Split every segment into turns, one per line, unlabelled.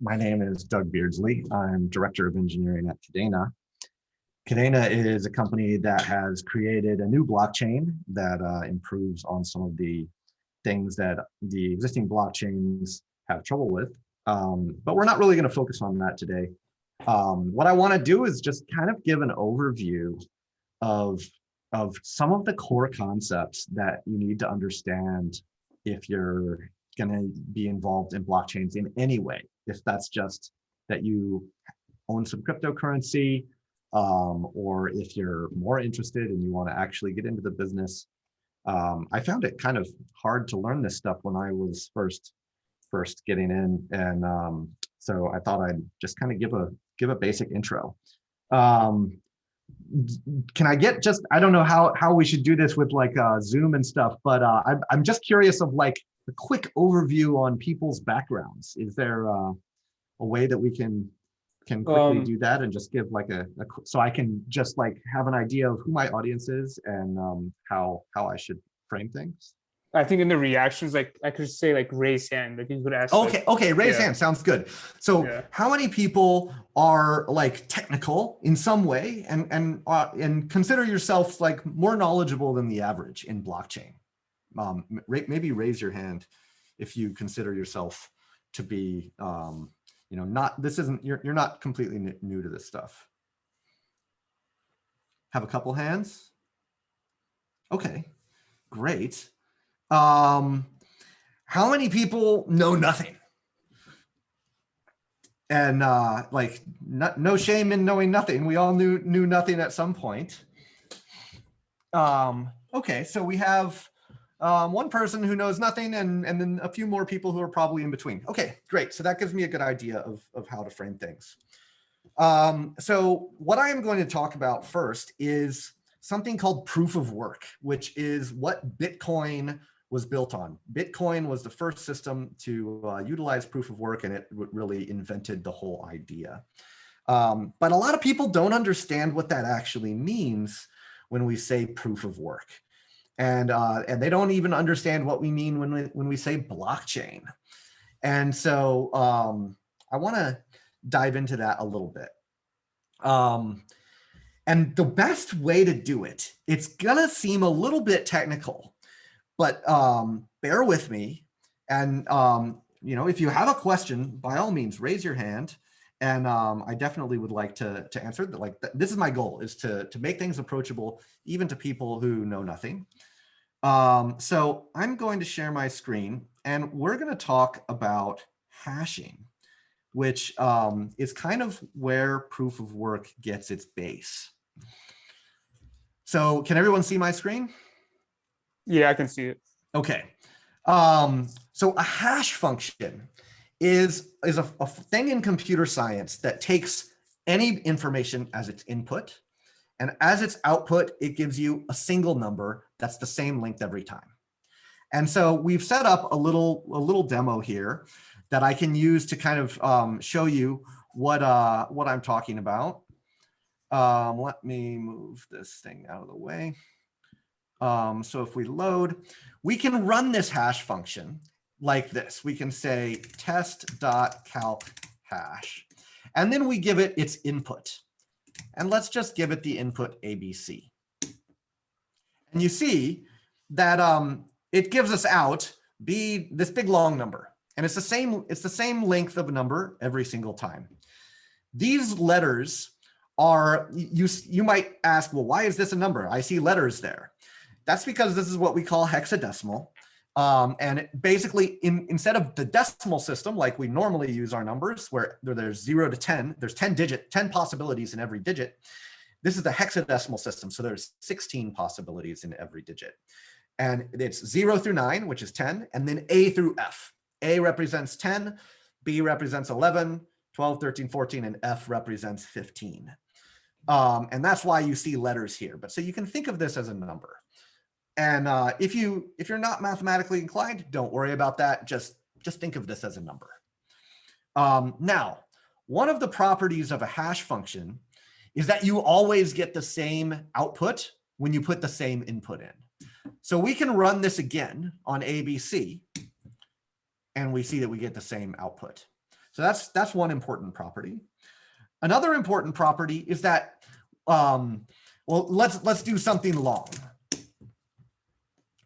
My name is Doug Beardsley. I'm Director of Engineering at Kadena. Kadena is a company that has created a new blockchain that improves on some of the things that the existing blockchains have trouble with. But we're not really going to focus on that today. What I want to do is just kind of give an overview of, some of the core concepts that you need to understand if you're going to be involved in blockchains in any way. If that's just that you own some cryptocurrency, or if you're more interested and you want to actually get into the business. I found it kind of hard to learn this stuff when I was first getting in, and so I thought I'd just kind of give a basic intro. Can I get just, I don't know how we should do this with like Zoom and stuff, but I'm just curious of like a quick overview on people's backgrounds. Is there a way that we can quickly do that and just give like so I can just like have an idea of who my audience is and how I should frame things?
I think in the reactions, like I could say like raise hand, like you could ask.
Okay, raise hand sounds good. So how many people are like technical in some way and consider yourself like more knowledgeable than the average in blockchain? Maybe raise your hand if you consider yourself to be you're not completely new to this stuff. Have a couple hands. Okay, great. How many people know nothing? And no shame in knowing nothing. We all knew nothing at some point. Okay, so we have one person who knows nothing and then a few more people who are probably in between. Okay, great. So that gives me a good idea of how to frame things. So what I am going to talk about first is something called proof of work, which is what Bitcoin was built on. Bitcoin was the first system to utilize proof of work, and it really invented the whole idea. But a lot of people don't understand what that actually means when we say proof of work. And they don't even understand what we mean when we say blockchain. And so I want to dive into that a little bit. And the best way to do it, it's gonna seem a little bit technical, but bear with me. And if you have a question, by all means, raise your hand. And I definitely would like to answer that. Like this is my goal, is to make things approachable even to people who know nothing. So I'm going to share my screen and we're going to talk about hashing, which is kind of where proof of work gets its base. So can everyone see my screen?
Yeah, I can see it.
Okay. So a hash function is a thing in computer science that takes any information as its input, and as its output, it gives you a single number that's the same length every time. And so we've set up a little demo here that I can use to kind of show you what I'm talking about. Let me move this thing out of the way. So if we load, we can run this hash function like this. We can say test.calc hash, and then we give it its input. And let's just give it the input ABC. And you see that it gives us out this big long number. And it's the same length of a number every single time. These letters are, you might ask, well, why is this a number? I see letters there. That's because this is what we call hexadecimal. And basically, instead of the decimal system, like we normally use our numbers, where there's 0 to 10, there's 10 possibilities in every digit. This is the hexadecimal system, so there's 16 possibilities in every digit. And it's 0 through 9, which is 10, and then A through F. A represents 10, B represents 11, 12, 13, 14, and F represents 15. And that's why you see letters here. But so you can think of this as a number. And if you're not mathematically inclined, don't worry about that. Just think of this as a number. Now, one of the properties of a hash function is that you always get the same output when you put the same input in. So we can run this again on ABC, and we see that we get the same output. So that's one important property. Another important property is that, well, let's do something long.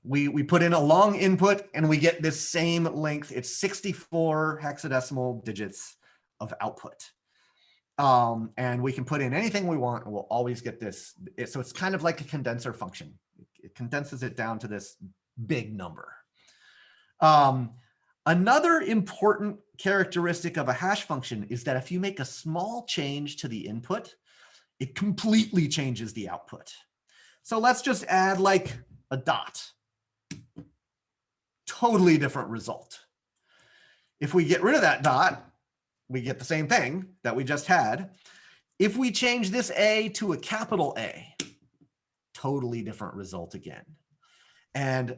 We put in a long input and we get this same length. It's 64 hexadecimal digits of output. And we can put in anything we want and we'll always get this. So it's kind of like a condenser function. It condenses it down to this big number. Another important characteristic of a hash function is that if you make a small change to the input, it completely changes the output. So let's just add like a dot. Totally different result. If we get rid of that dot, we get the same thing that we just had. If we change this A to a capital A, totally different result again. And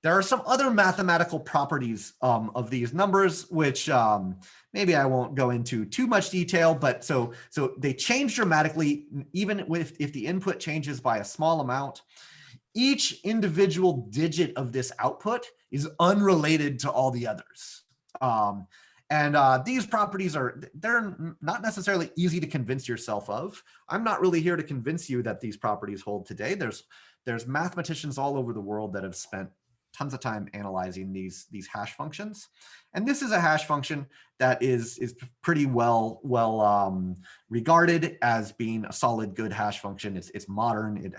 there are some other mathematical properties of these numbers, which maybe I won't go into too much detail, but so they change dramatically, even if the input changes by a small amount. Each individual digit of this output is unrelated to all the others. These properties they're not necessarily easy to convince yourself of. I'm not really here to convince you that these properties hold today. There's mathematicians all over the world that have spent tons of time analyzing these hash functions. And this is a hash function that is pretty well regarded as being a solid, good hash function. It's modern.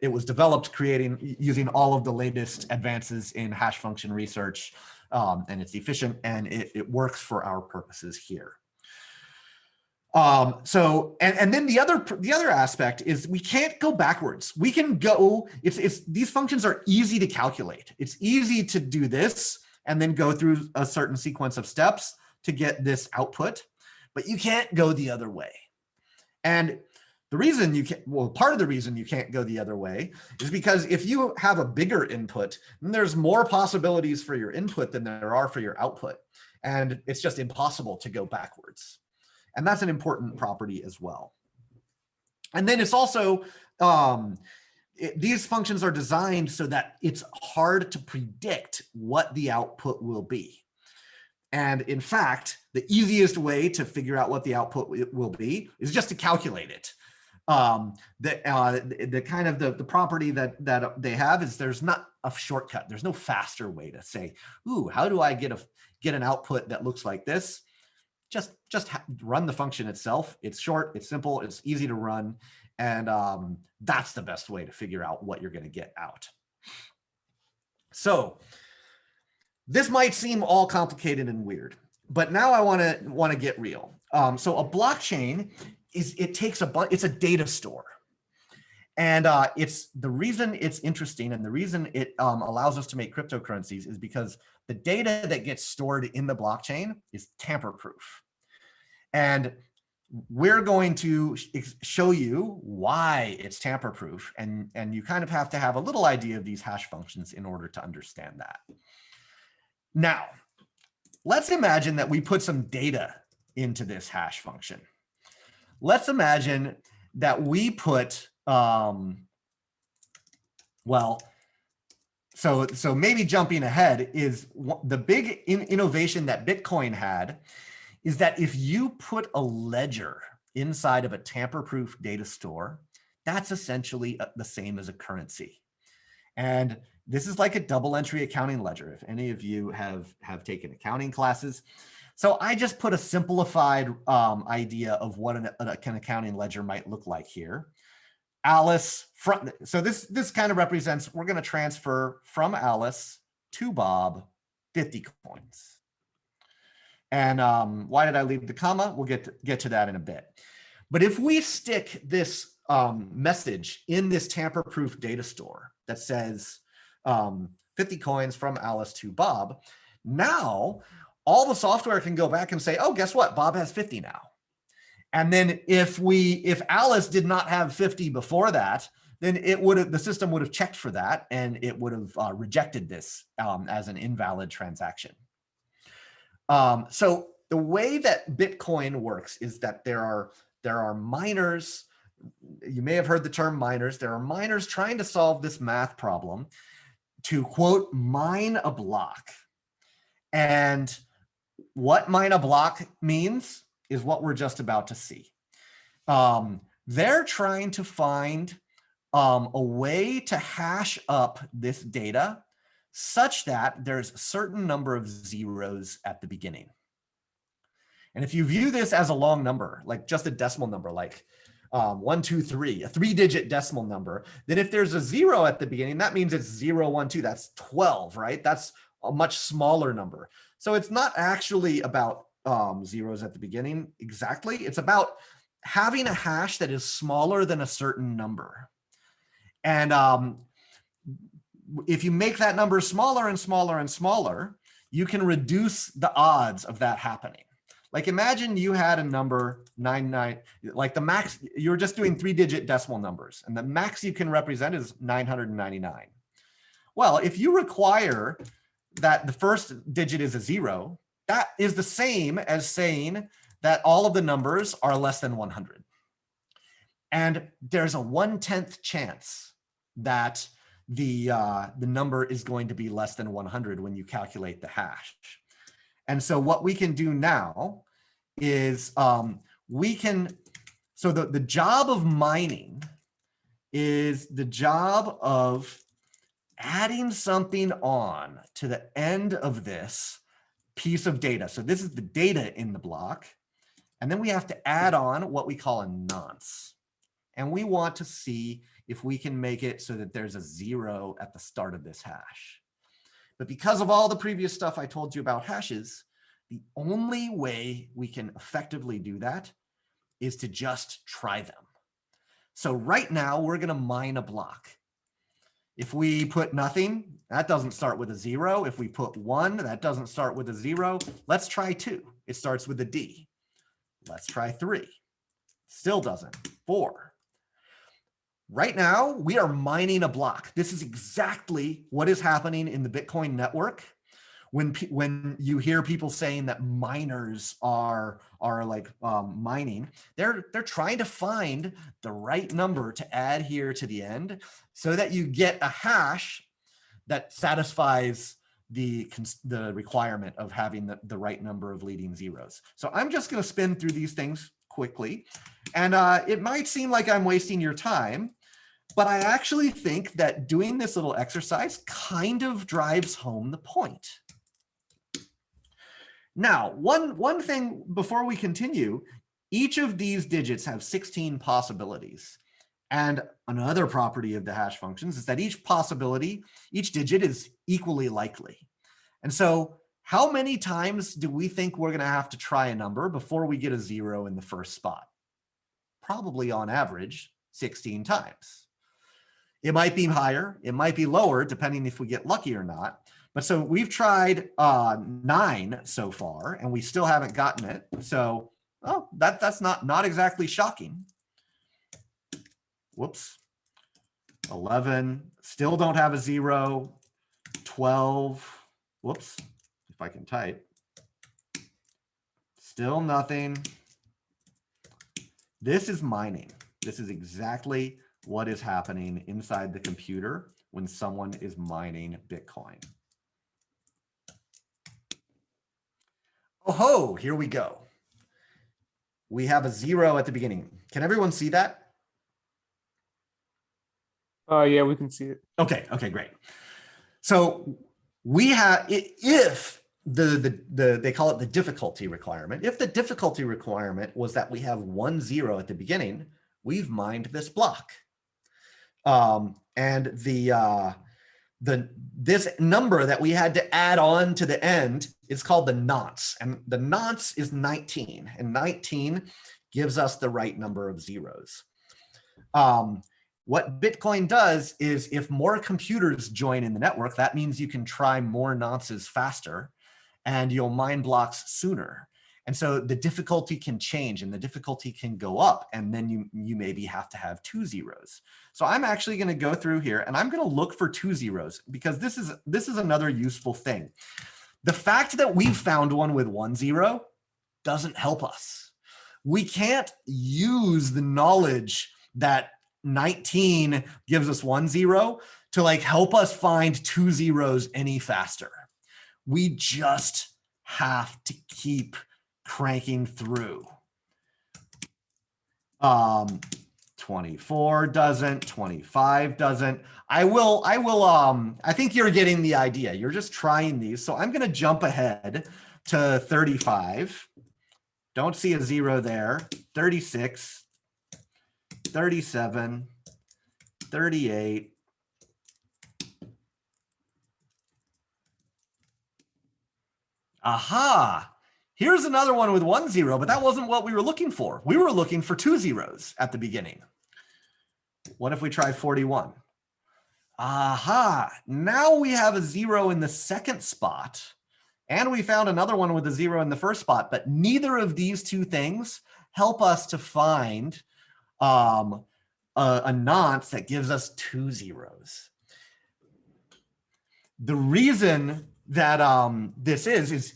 It was developed using all of the latest advances in hash function research, and it's efficient and it works for our purposes here. And then the other aspect is we can't go backwards. We can go, these functions are easy to calculate. It's easy to do this and then go through a certain sequence of steps to get this output, but you can't go the other way. And the reason you can't, well, part of the reason you can't go the other way is because if you have a bigger input, then there's more possibilities for your input than there are for your output. And it's just impossible to go backwards. And that's an important property as well. And then it's also, these functions are designed so that it's hard to predict what the output will be. And in fact, the easiest way to figure out what the output will be is just to calculate it. The property that they have is there's not a shortcut. There's no faster way to say, ooh, how do I get an output that looks like this? Just run the function itself. It's short, it's simple, it's easy to run. And that's the best way to figure out what you're going to get out. So this might seem all complicated and weird, but now I want to get real. So a blockchain it's a data store. And it's the reason it's interesting and the reason it allows us to make cryptocurrencies is because the data that gets stored in the blockchain is tamper-proof. And we're going to show you why it's tamper-proof. And you kind of have to have a little idea of these hash functions in order to understand that. Now, let's imagine that we put some data into this hash function. Let's imagine that we put, so maybe jumping ahead is the big innovation that Bitcoin had is that if you put a ledger inside of a tamper-proof data store, that's essentially the same as a currency. And this is like a double entry accounting ledger, if any of you have taken accounting classes. So I just put a simplified idea of what an accounting ledger might look like here. Alice, so this kind of represents, we're going to transfer from Alice to Bob 50 coins. And why did I leave the comma? We'll get to that in a bit. But if we stick this message in this tamper-proof data store that says 50 coins from Alice to Bob, now all the software can go back and say, oh, guess what? Bob has 50 now. And then if Alice did not have 50 before that, then the system would have checked for that and it would have rejected this as an invalid transaction. So the way that Bitcoin works is that there are miners. You may have heard the term miners. There are miners trying to solve this math problem to, quote, mine a block. And what mine a block means is what we're just about to see. They're trying to find a way to hash up this data such that there's a certain number of zeros at the beginning. And if you view this as a long number, like just a decimal number, like 1, 2, 3, a 3-digit decimal number, then if there's a 0 at the beginning, that means it's 0, 1, 2, that's 12, right? That's a much smaller number. So it's not actually about zeros at the beginning exactly. It's about having a hash that is smaller than a certain number. And if you make that number smaller and smaller and smaller, you can reduce the odds of that happening. Like imagine you had a number 99, like the max, you're just doing 3-digit decimal numbers, and the max you can represent is 999. Well, if you require that the first digit is a 0, that is the same as saying that all of the numbers are less than 100. And there's a 1/10 chance that the number is going to be less than 100 when you calculate the hash. And so what we can do now is so the job of mining is the job of adding something on to the end of this piece of data. So this is the data in the block. And then we have to add on what we call a nonce. And we want to see if we can make it so that there's a 0 at the start of this hash. But because of all the previous stuff I told you about hashes, the only way we can effectively do that is to just try them. So right now, we're going to mine a block. If we put nothing, that doesn't start with a 0. If we put 1, that doesn't start with a 0. Let's try 2. It starts with a D. Let's try 3. Still doesn't. 4. Right now, we are mining a block. This is exactly what is happening in the Bitcoin network. When you hear people saying that miners are like mining, they're trying to find the right number to add here to the end so that you get a hash that satisfies the requirement of having the right number of leading zeros. So I'm just going to spin through these things quickly. And it might seem like I'm wasting your time, but I actually think that doing this little exercise kind of drives home the point. Now, one thing before we continue, each of these digits have 16 possibilities. And another property of the hash functions is that each possibility, each digit is equally likely. And so how many times do we think we're going to have to try a number before we get a 0 in the first spot? Probably on average, 16 times. It might be higher, it might be lower, depending if we get lucky or not. But so we've tried 9 so far, and we still haven't gotten it. So, oh, that's not exactly shocking. Whoops. 11, still don't have a 0. 12, whoops, if I can type. Still nothing. This is mining. This is exactly what is happening inside the computer when someone is mining Bitcoin. Oh ho, here we go. We have a 0 at the beginning. Can everyone see that?
Yeah, we can see it.
Okay, great. So we have, if they call it the difficulty requirement, if the difficulty requirement was that we have 1 0 at the beginning, we've mined this block. And this number that we had to add on to the end is called the nonce, and the nonce is 19, and 19 gives us the right number of zeros. What Bitcoin does is if more computers join in the network, that means you can try more nonces faster and you'll mine blocks sooner. And so the difficulty can change and the difficulty can go up, and then you maybe have to have 2 zeros. So I'm actually going to go through here and I'm going to look for 2 zeros because this is another useful thing. The fact that we've found one with 1 0 doesn't help us. We can't use the knowledge that 19 gives us 1 0 to like help us find 2 zeros any faster. We just have to keep cranking through. 24 doesn't, 25 doesn't. I think you're getting the idea. You're just trying these. So I'm going to jump ahead to 35. Don't see a 0 there. 36, 37, 38. Aha. Here's another one with 1 0, but that wasn't what we were looking for. We were looking for 2 zeros at the beginning. What if we try 41? Aha. Now we have a 0 in the second spot, and we found another one with a 0 in the first spot, but neither of these two things help us to find a nonce that gives us 2 zeros. The reason that this is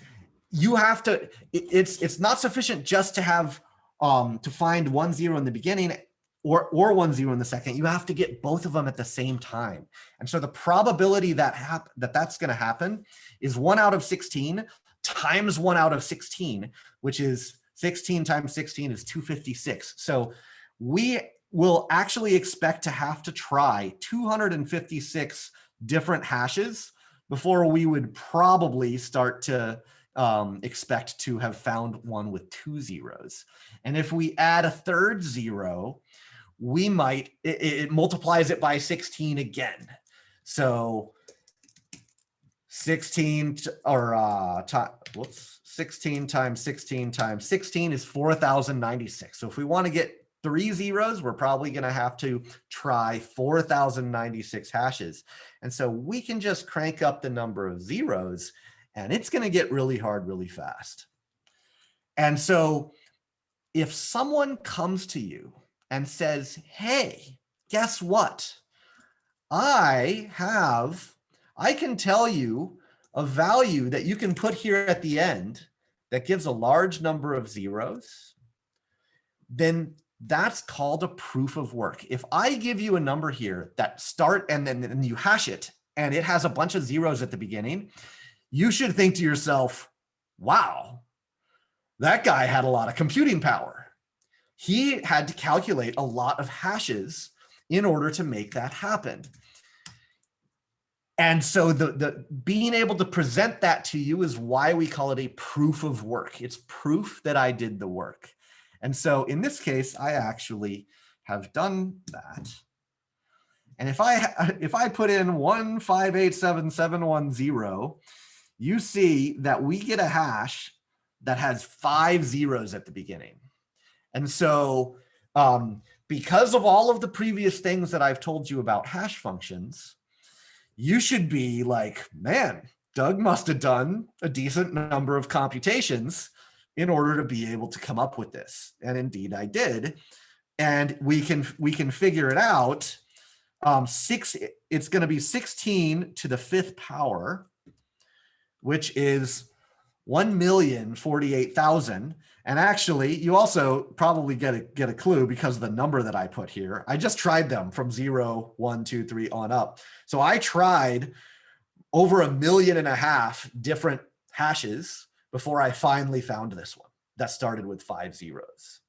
you have to, it's not sufficient just to have to find 1 0 in the beginning or 1 0 in the second. You have to get both of them at the same time. And so the probability that that's going to happen is 1 out of 16 times 1 out of 16, which is 16 times 16 is 256. So we will actually expect to have to try 256 different hashes before we would probably start to expect to have found one with 2 zeros. And if we add a third 0, we might, it multiplies it by 16 again. So 16 or 16 times 16 times 16 is 4,096. So if we want to get 3 zeros, we're probably going to have to try 4,096 hashes. And so we can just crank up the number of zeros, and it's going to get really hard really fast. And so if someone comes to you and says, hey, guess what? I can tell you a value that you can put here at the end that gives a large number of zeros, then that's called a proof of work. If I give you a number here that start and then you hash it and it has a bunch of zeros at the beginning, you should think to yourself, wow, that guy had a lot of computing power. He had to calculate a lot of hashes in order to make that happen. And so the being able to present that to you is why we call it a proof of work. It's proof that I did the work. And so in this case, I actually have done that. And if I put in 1587710, you see that we get a hash that has 5 zeros at the beginning. And so because of all of the previous things that I've told you about hash functions, you should be like, man, Doug must have done a decent number of computations in order to be able to come up with this. And indeed I did. And we can figure it out. It's going to be 16 to the 5th power, which is 1,048,000. And actually, you also probably get a clue because of the number that I put here. I just tried them from 0, 1, 2, 3 on up. So I tried over 1.5 million different hashes before I finally found this one that started with 5 zeros.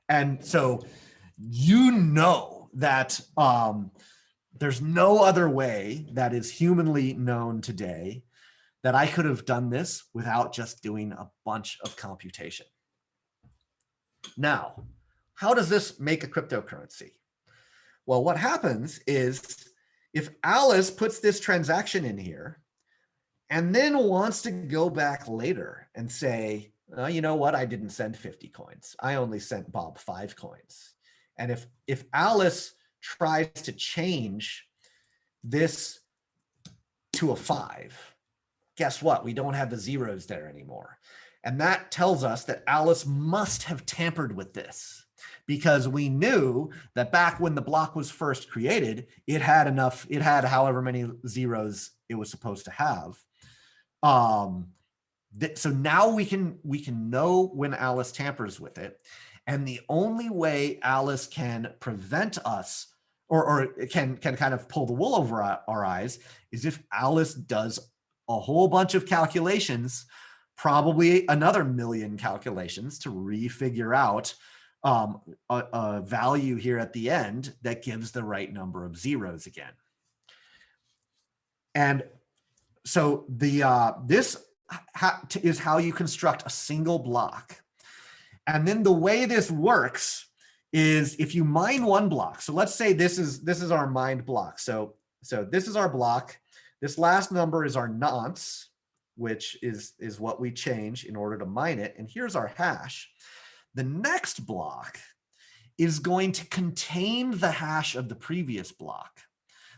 And so you know that there's no other way that is humanly known today that I could have done this without just doing a bunch of computation. Now, how does this make a cryptocurrency? Well, what happens is if Alice puts this transaction in here and then wants to go back later and say, oh, you know what, I didn't send 50 coins. I only sent Bob 5 coins. And if Alice tries to change this to a 5, guess what? We don't have the zeros there anymore. And that tells us that Alice must have tampered with this because we knew that back when the block was first created, it had however many zeros it was supposed to have. So now we can know when Alice tampers with it. And the only way Alice can prevent us or can kind of pull the wool over our eyes is if Alice does a whole bunch of calculations, probably another million calculations to refigure out a value here at the end that gives the right number of zeros again. And so this is how you construct a single block. And then the way this works is if you mine one block. So let's say this is our mined block. So this is our block. This last number is our nonce, which is what we change in order to mine it. And here's our hash. The next block is going to contain the hash of the previous block.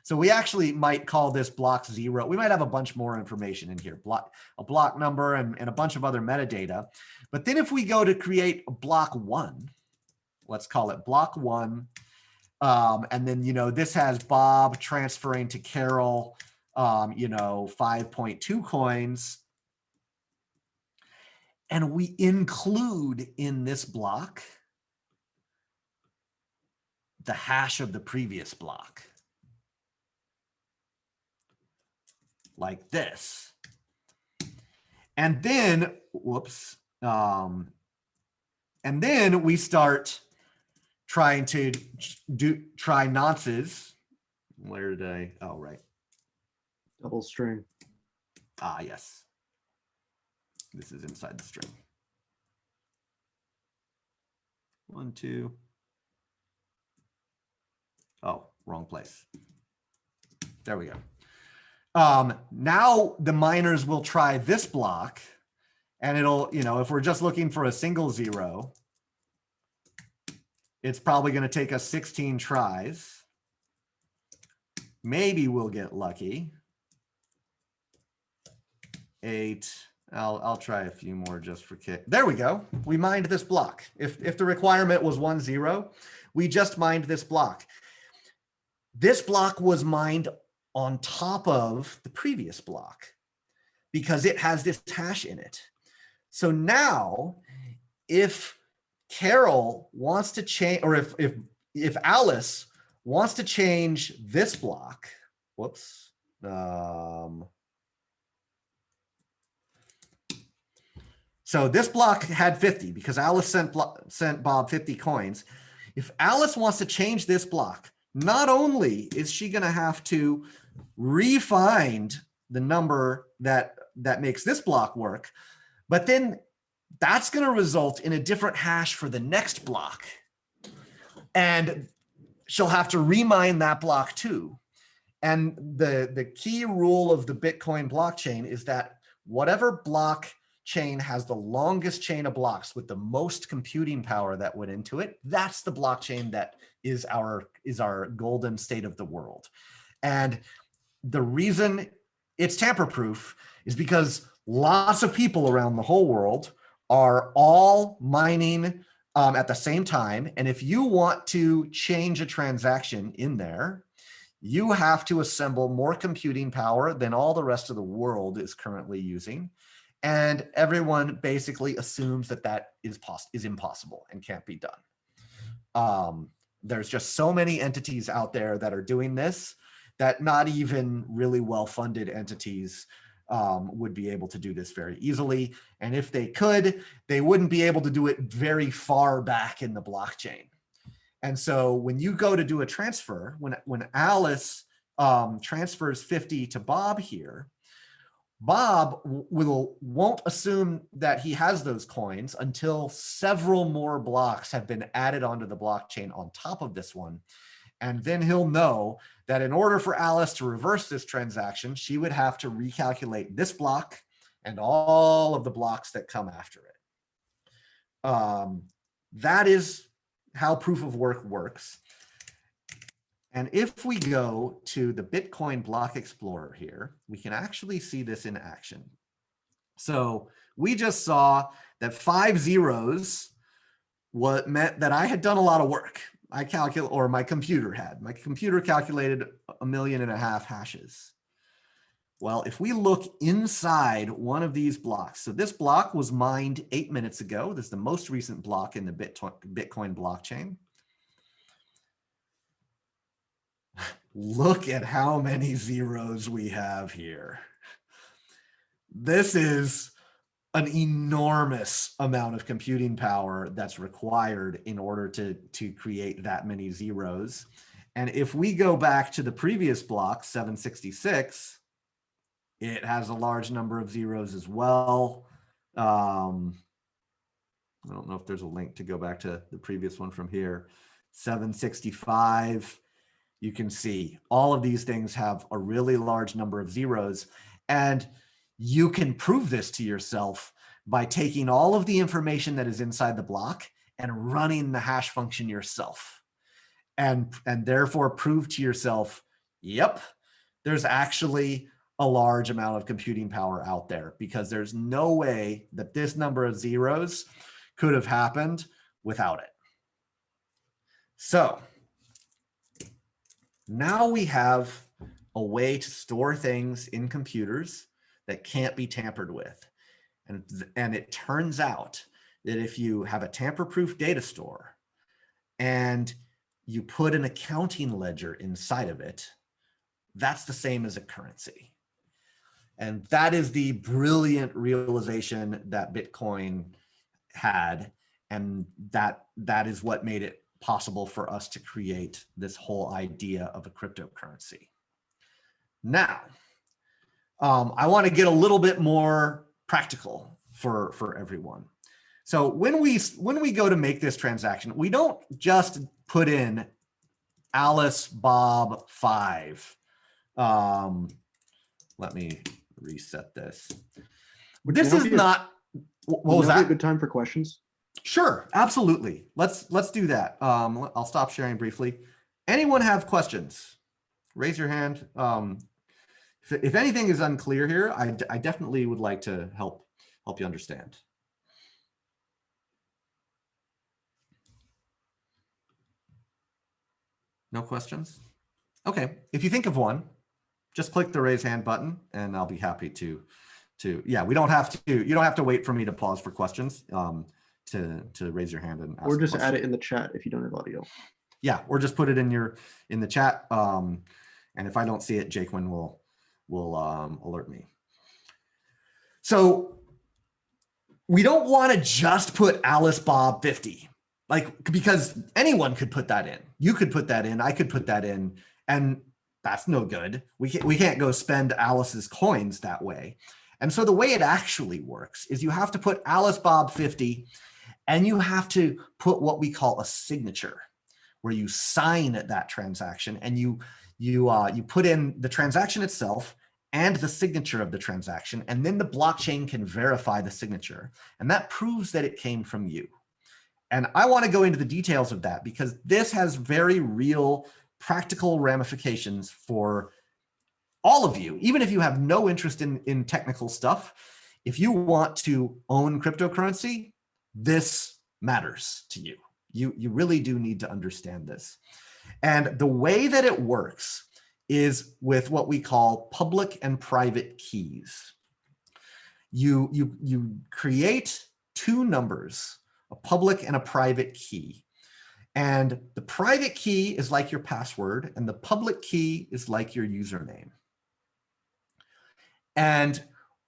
So we actually might call this block 0. We might have a bunch more information in here, a block number and a bunch of other metadata. But then if we go to create a block 1, let's call it block 1. And then, this has Bob transferring to Carol, 5.2 coins. And we include in this block the hash of the previous block. Like this. And then, and then we start trying to try nonces. Where did I, oh, right.
Double string.
Ah, yes. This is inside the string. 1, 2. Oh, wrong place. There we go. Now the miners will try this block, and it'll, if we're just looking for a single 0, it's probably going to take us 16 tries. Maybe we'll get lucky. 8. I'll try a few more just for kick. There we go. We mined this block. If the requirement was 1, 0, we just mined this block. This block was mined on top of the previous block because it has this hash in it. So now if Carol wants to change, or if Alice wants to change this block, whoops. So this block had 50 because Alice sent Bob 50 coins. If Alice wants to change this block, not only is she going to have to re-find the number that makes this block work, but then that's going to result in a different hash for the next block. And she'll have to remine that block too. And the key rule of the Bitcoin blockchain is that whatever blockchain has the longest chain of blocks with the most computing power that went into it, that's the blockchain that is our golden state of the world. And the reason it's tamper-proof is because lots of people around the whole world are all mining at the same time. And if you want to change a transaction in there, you have to assemble more computing power than all the rest of the world is currently using. And everyone basically assumes that is impossible and can't be done. There's just so many entities out there that are doing this that not even really well-funded entities would be able to do this very easily. And if they could, they wouldn't be able to do it very far back in the blockchain. And so when you go to do a transfer, when Alice transfers 50 to Bob here, Bob won't assume that he has those coins until several more blocks have been added onto the blockchain on top of this one. And then he'll know that in order for Alice to reverse this transaction, she would have to recalculate this block and all of the blocks that come after it. That is how proof of work works. And if we go to the Bitcoin Block Explorer here, we can actually see this in action. So we just saw that 5 zeros meant that I had done a lot of work. My computer calculated 1.5 million hashes. Well, if we look inside one of these blocks, so this block was mined 8 minutes ago. This is the most recent block in the Bitcoin blockchain. Look at how many zeros we have here. This is an enormous amount of computing power that's required in order to create that many zeros. And if we go back to the previous block, 766, it has a large number of zeros as well. I don't know if there's a link to go back to the previous one from here. 765, you can see all of these things have a really large number of zeros. And you can prove this to yourself by taking all of the information that is inside the block and running the hash function yourself. And therefore prove to yourself, yep, there's actually a large amount of computing power out there, because there's no way that this number of zeros could have happened without it. So now we have a way to store things in computers that can't be tampered with. And it turns out that if you have a tamper-proof data store and you put an accounting ledger inside of it, that's the same as a currency. And that is the brilliant realization that Bitcoin had. And that is what made it possible for us to create this whole idea of a cryptocurrency. Now, I want to get a little bit more practical for everyone. So when we go to make this transaction, we don't just put in Alice Bob 5. Let me reset this. This is not. What was that?
A good time for questions?
Sure, absolutely. Let's do that. I'll stop sharing briefly. Anyone have questions? Raise your hand. If anything is unclear here, I definitely would like to help you understand. No questions? Okay, if you think of one, just click the raise hand button and I'll be happy to yeah, you don't have to wait for me to pause for questions to raise your hand and ask.
Or just add it in the chat if you don't have audio.
Yeah, or just put it in the chat. And if I don't see it, Jaquin will alert me. So we don't want to just put Alice Bob 50, because anyone could put that in. You could put that in, I could put that in, and that's no good. We can't go spend Alice's coins that way. And so the way it actually works is you have to put Alice Bob 50 and you have to put what we call a signature, where you sign that transaction and you put in the transaction itself and the signature of the transaction, and then the blockchain can verify the signature, and that proves that it came from you. And I want to go into the details of that because this has very real practical ramifications for all of you. Even if you have no interest in technical stuff, if you want to own cryptocurrency, this matters to you. You really do need to understand this. And the way that it works is with what we call public and private keys. You create two numbers, a public and a private key. And the private key is like your password, and the public key is like your username. And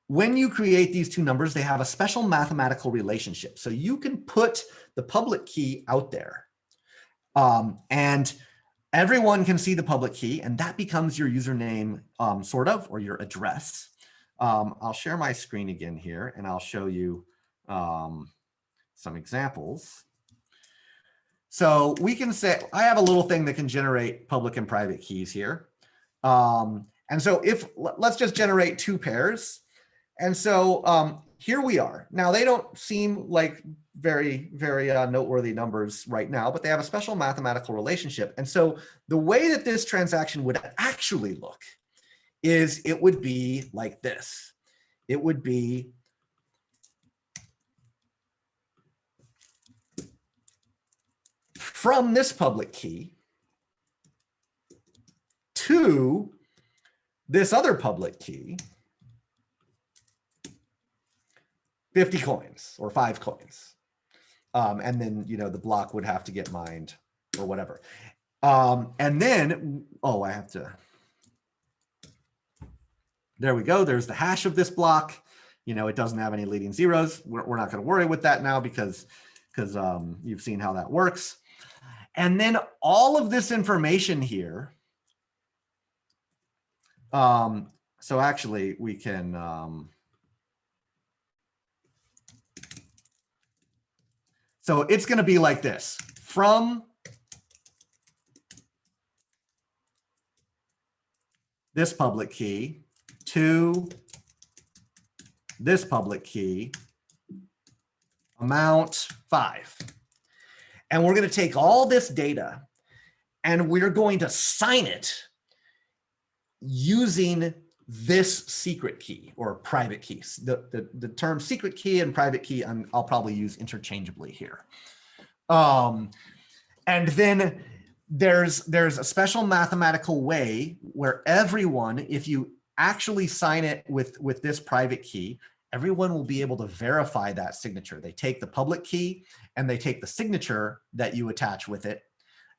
when you create these two numbers, they have a special mathematical relationship. So you can put the public key out there, and everyone can see the public key, and that becomes your username, sort of, or your address. I'll share my screen again here, and I'll show you some examples. So we can say, I have a little thing that can generate public and private keys here. And so let's just generate two pairs. And so here we are. Now they don't seem like very, very noteworthy numbers right now, but they have a special mathematical relationship. And so the way that this transaction would actually look is it would be like this. It would be from this public key to this other public key, 50 coins or 5 coins. And then, the block would have to get mined or whatever. And then, there we go. There's the hash of this block. You know, it doesn't have any leading zeros. We're not going to worry with that now because you've seen how that works. And then all of this information here. So actually we can, so it's going to be like this: from this public key to this public key, amount 5. And we're going to take all this data and we're going to sign it using this secret key or private keys. The term secret key and private key I'll probably use interchangeably here. And then there's a special mathematical way where everyone, if you actually sign it with this private key, everyone will be able to verify that signature. They take the public key and they take the signature that you attach with it,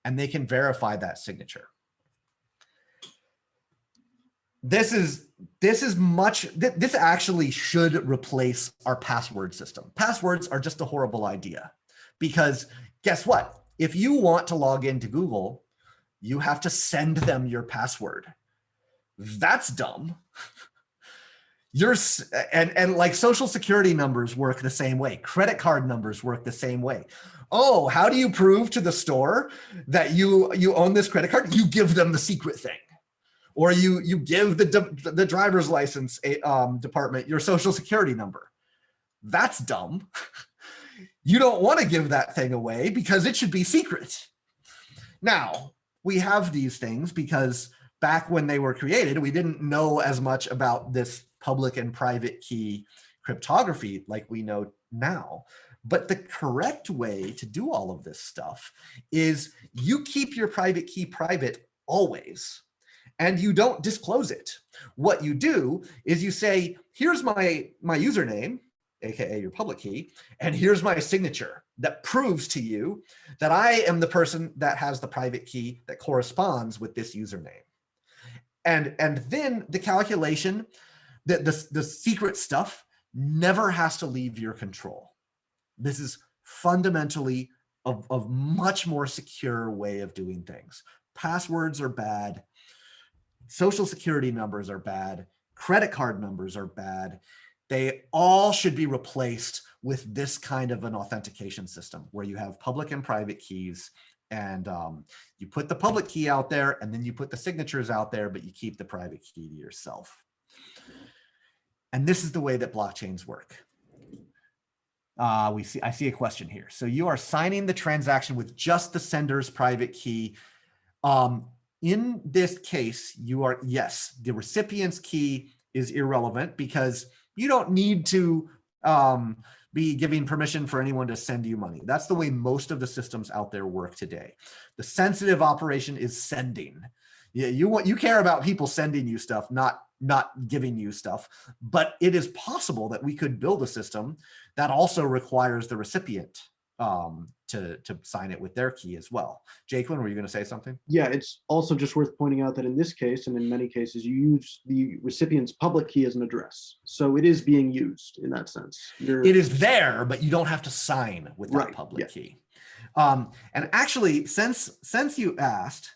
and they can verify that signature. This actually should replace our password system. Passwords are just a horrible idea because guess what? If you want to log into Google, you have to send them your password. That's dumb. And like social security numbers work the same way. Credit card numbers work the same way. Oh, how do you prove to the store that you own this credit card? You give them the secret thing. Or you give the driver's license department your social security number. That's dumb. You don't want to give that thing away because it should be secret. Now, we have these things because back when they were created, we didn't know as much about this public and private key cryptography like we know now. But the correct way to do all of this stuff is you keep your private key private always, and you don't disclose it. What you do is you say, here's my username, AKA your public key, and here's my signature that proves to you that I am the person that has the private key that corresponds with this username. And then the calculation, the secret stuff never has to leave your control. This is fundamentally a much more secure way of doing things. Passwords are bad. Social security numbers are bad. Credit card numbers are bad. They all should be replaced with this kind of an authentication system where you have public and private keys, and you put the public key out there and then you put the signatures out there, but you keep the private key to yourself. And this is the way that blockchains work. I see a question here. So you are signing the transaction with just the sender's private key. In this case, yes, the recipient's key is irrelevant because you don't need to be giving permission for anyone to send you money. That's the way most of the systems out there work today. The sensitive operation is sending. You care about people sending you stuff, not giving you stuff. But it is possible that we could build a system that also requires the recipient to sign it with their key as well. Jaqueline, were you going to say something?
Yeah, it's also just worth pointing out that in this case, and in many cases, you use the recipient's public key as an address. So it is being used in that sense.
It is there, but you don't have to sign with that public key. And actually, since you asked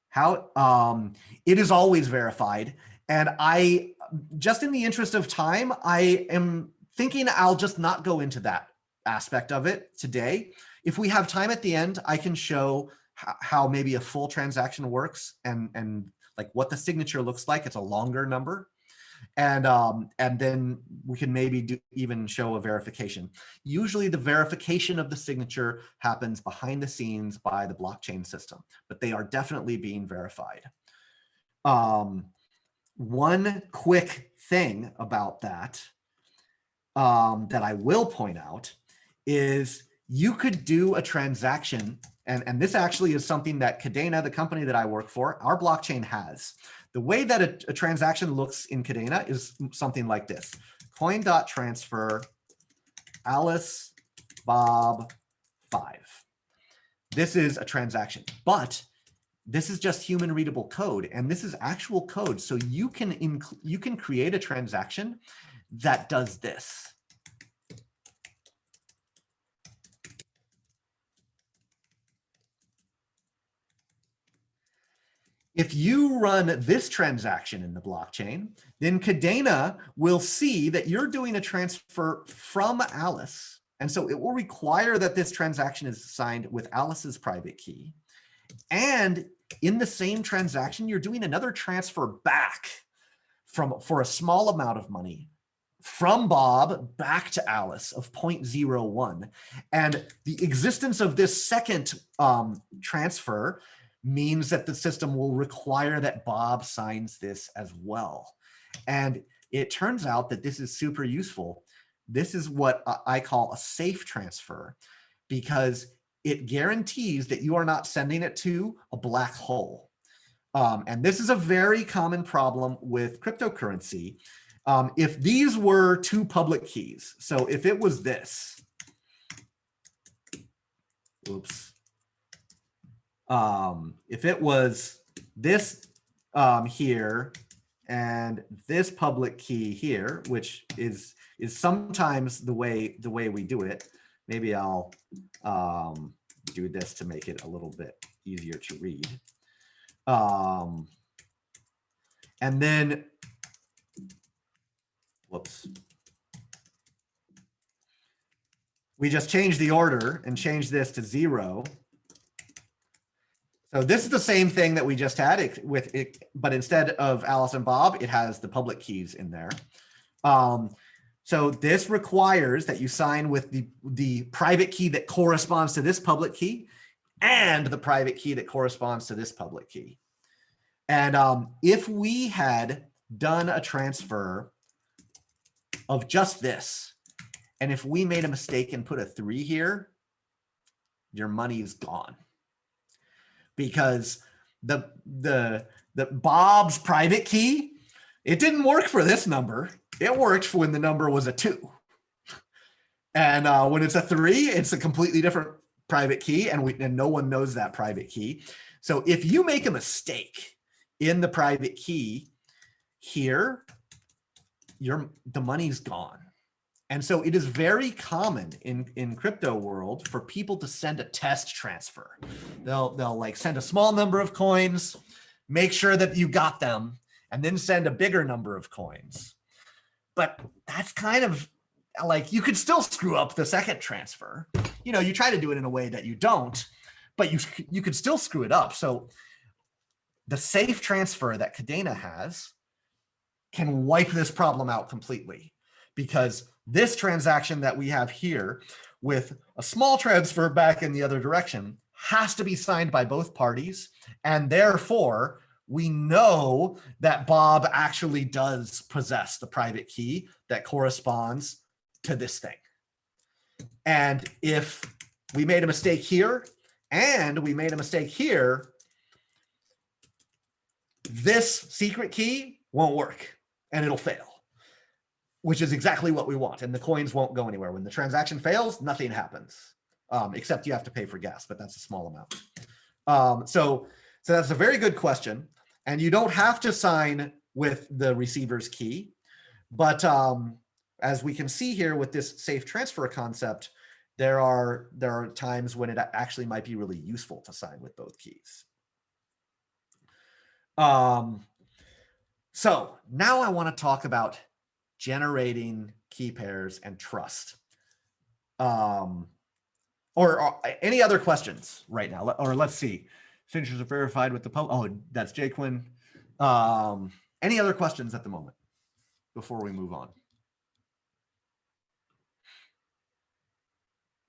how, it is always verified. And just in the interest of time, I am thinking I'll just not go into that aspect of it today. If we have time at the end, I can show how maybe a full transaction works and like what the signature looks like. It's a longer number. And then we can maybe even show a verification. Usually the verification of the signature happens behind the scenes by the blockchain system, but they are definitely being verified. One quick thing about that that I will point out is you could do a transaction, and this actually is something that Kadena, the company that I work for, our blockchain has. The way that a transaction looks in Kadena is something like this: coin.transfer Alice Bob 5. This is a transaction, but this is just human readable code, and this is actual code. So you can create a transaction that does this. If you run this transaction in the blockchain, then Kadena will see that you're doing a transfer from Alice. And so it will require that this transaction is signed with Alice's private key. And in the same transaction, you're doing another transfer back for a small amount of money from Bob back to Alice of 0.01. And the existence of this second transfer means that the system will require that Bob signs this as well. And it turns out that this is super useful. This is what I call a safe transfer, because it guarantees that you are not sending it to a black hole. And this is a very common problem with cryptocurrency. If these were two public keys, so if it was this, oops. If it was this here and this public key here, which is sometimes the way we do it, maybe I'll do this to make it a little bit easier to read. And then, whoops. We just changed the order and changed this to 0. So this is the same thing that we just had with it, but instead of Alice and Bob, it has the public keys in there. So this requires that you sign with the private key that corresponds to this public key and the private key that corresponds to this public key. And if we had done a transfer of just this, and if we made a mistake and put a 3 here, your money is gone. Because the Bob's private key, it didn't work for this number. It worked when the number was a 2. And when it's a 3, it's a completely different private key, and no one knows that private key. So if you make a mistake in the private key here, the money's gone. And so it is very common in crypto world for people to send a test transfer. They'll like send a small number of coins, make sure that you got them, and then send a bigger number of coins. But that's kind of like, you could still screw up the second transfer. You know, you try to do it in a way that you don't, but you could still screw it up. So the safe transfer that Kadena has can wipe this problem out completely, because this transaction that we have here with a small transfer back in the other direction has to be signed by both parties. And therefore, we know that Bob actually does possess the private key that corresponds to this thing. And if we made a mistake here and we made a mistake here, this secret key won't work and it'll fail, which is exactly what we want. And the coins won't go anywhere. When the transaction fails, nothing happens, except you have to pay for gas, but that's a small amount. So that's a very good question. And you don't have to sign with the receiver's key. But as we can see here with this safe transfer concept, there are times when it actually might be really useful to sign with both keys. So now I want to talk about generating key pairs and trust. Or any other questions right now? Or let's see. Signatures are verified with the oh, that's Jaquin. Any other questions at the moment before we move on?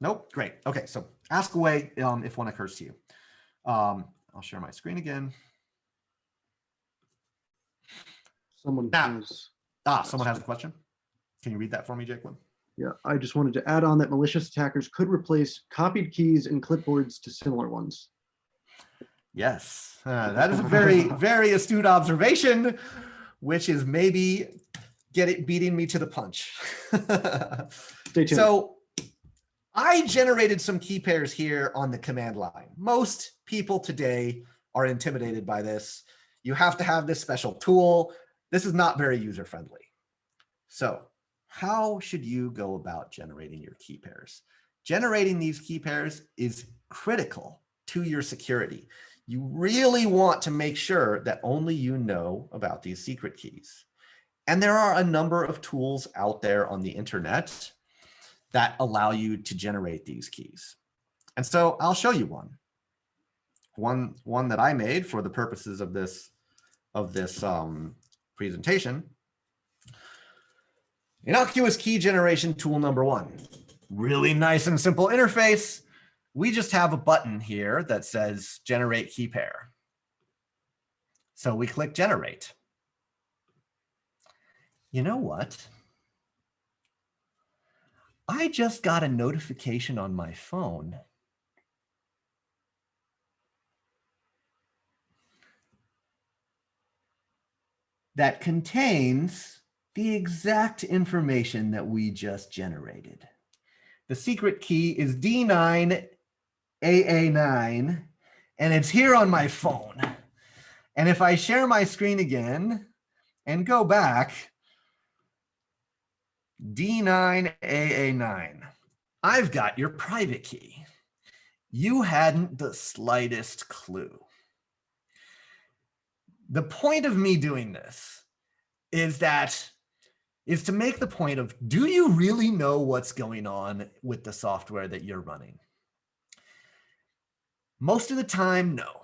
Nope. Great. Okay. So ask away if one occurs to you. I'll share my screen again.
Someone has
a question. Can you read that for me, Jaquin?
Yeah, I just wanted to add on that malicious attackers could replace copied keys and clipboards to similar ones.
Yes, that is a very, very astute observation, which is maybe beating me to the punch.
Stay tuned.
So I generated some key pairs here on the command line. Most people today are intimidated by this. You have to have this special tool. This is not very user-friendly. So how should you go about generating your key pairs? Generating these key pairs is critical to your security. You really want to make sure that only you know about these secret keys. And there are a number of tools out there on the internet that allow you to generate these keys. And so I'll show you one that I made for the purposes of this presentation. Innocuous key generation tool number 1. Really nice and simple interface. We just have a button here that says generate key pair. So we click generate. You know what? I just got a notification on my phone that contains the exact information that we just generated. The secret key is D9AA9, and it's here on my phone. And if I share my screen again and go back, D9AA9, I've got your private key. You hadn't the slightest clue. The point of me doing this is to make the point of, do you really know what's going on with the software that you're running? Most of the time, no.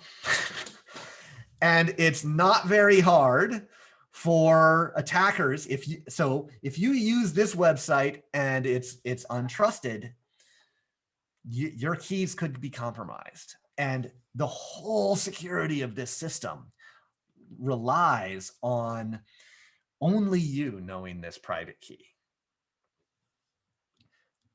And it's not very hard for attackers. If you use this website and it's untrusted, your keys could be compromised. And the whole security of this system relies on only you knowing this private key.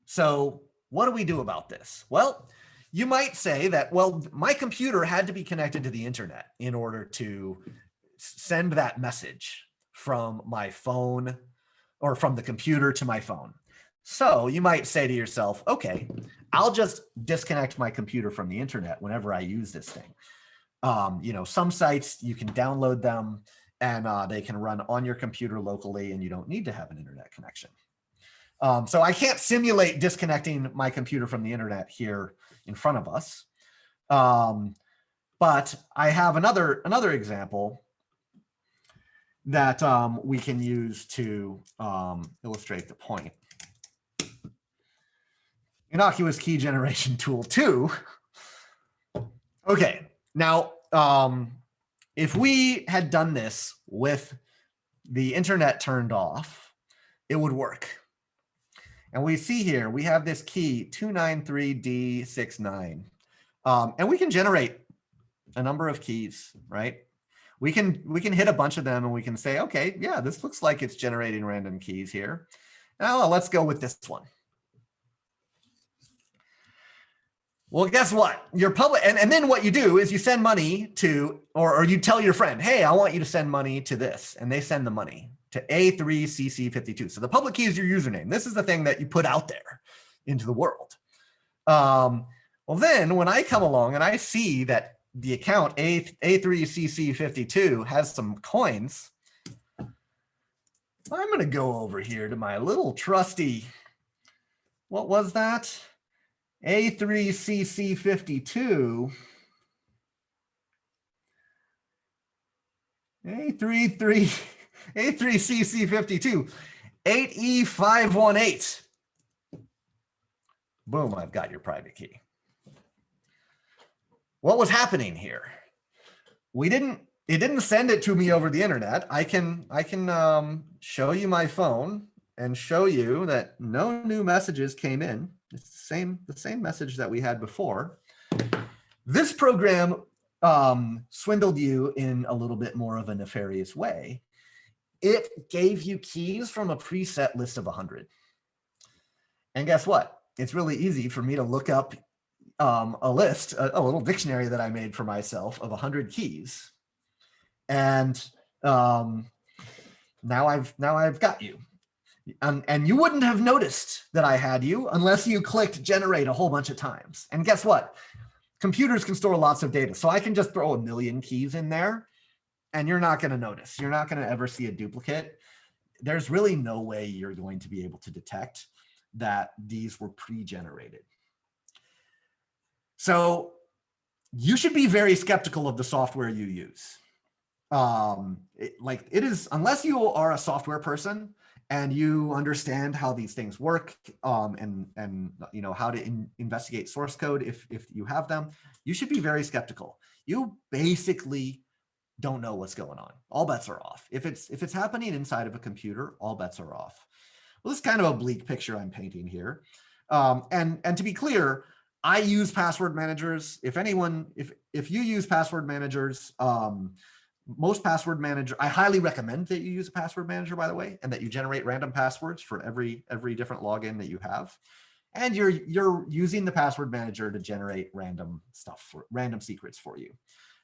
So what do we do about this? Well, you might say that, well, my computer had to be connected to the internet in order to send that message from my phone or from the computer to my phone. So you might say to yourself, okay, I'll just disconnect my computer from the internet whenever I use this thing. Some sites, you can download them and they can run on your computer locally and you don't need to have an internet connection. So I can't simulate disconnecting my computer from the internet here in front of us. But I have another example that we can use to illustrate the point. Innocuous key generation tool 2. Okay, now if we had done this with the internet turned off, it would work. And we see here, we have this key 293D69. And we can generate a number of keys, right? We can hit a bunch of them and we can say, okay, yeah, this looks like it's generating random keys here. Now let's go with this one. Well, guess what? Your public, and then what you do is you send money to, or you tell your friend, hey, I want you to send money to this. And they send the money to A3CC52. So the public key is your username. This is the thing that you put out there into the world. Well, then when I come along and I see that the account A3CC52 has some coins, I'm going to go over here to my little trusty, what was that? A3CC52. A3CC52, 8E518. Boom, I've got your private key. What was happening here? It didn't send it to me over the internet. I can show you my phone and show you that no new messages came in. It's the same message that we had before. This program swindled you in a little bit more of a nefarious way. It gave you keys from a preset list of 100. And guess what? It's really easy for me to look up a list, a little dictionary that I made for myself of 100 keys. And now I've got you. And you wouldn't have noticed that I had you unless you clicked generate a whole bunch of times. And guess what? Computers can store lots of data. So I can just throw 1,000,000 keys in there and you're not going to notice. You're not going to ever see a duplicate. there's really no way you're going to be able to detect that these were pre-generated. So you should be very skeptical of the software you use. It is, unless you are a software person and you understand how these things work, and you know how to investigate source code if you have them, you should be very skeptical. You basically don't know what's going on. All bets are off. If it's happening inside of a computer, all bets are off. Well, this is kind of a bleak picture I'm painting here. And to be clear, I use password managers. If you use password managers, most password manager, I highly recommend that you use a password manager, by the way, and that you generate random passwords for every different login that you have. And you're using the password manager to generate random secrets for you.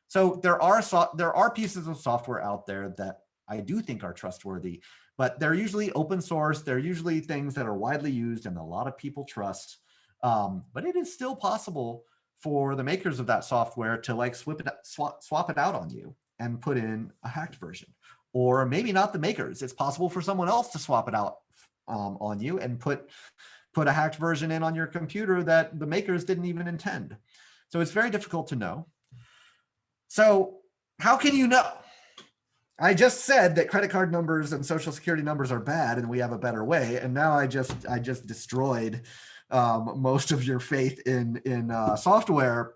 So there are pieces of software out there that I do think are trustworthy, but they're usually open source. They're usually things that are widely used and a lot of people trust. But it is still possible for the makers of that software to like swap it out on you and put in a hacked version. Or maybe not the makers. It's possible for someone else to swap it out on you and put a hacked version in on your computer that the makers didn't even intend. So it's very difficult to know. So how can you know? I just said that credit card numbers and social security numbers are bad and we have a better way. And now I just destroyed most of your faith in software.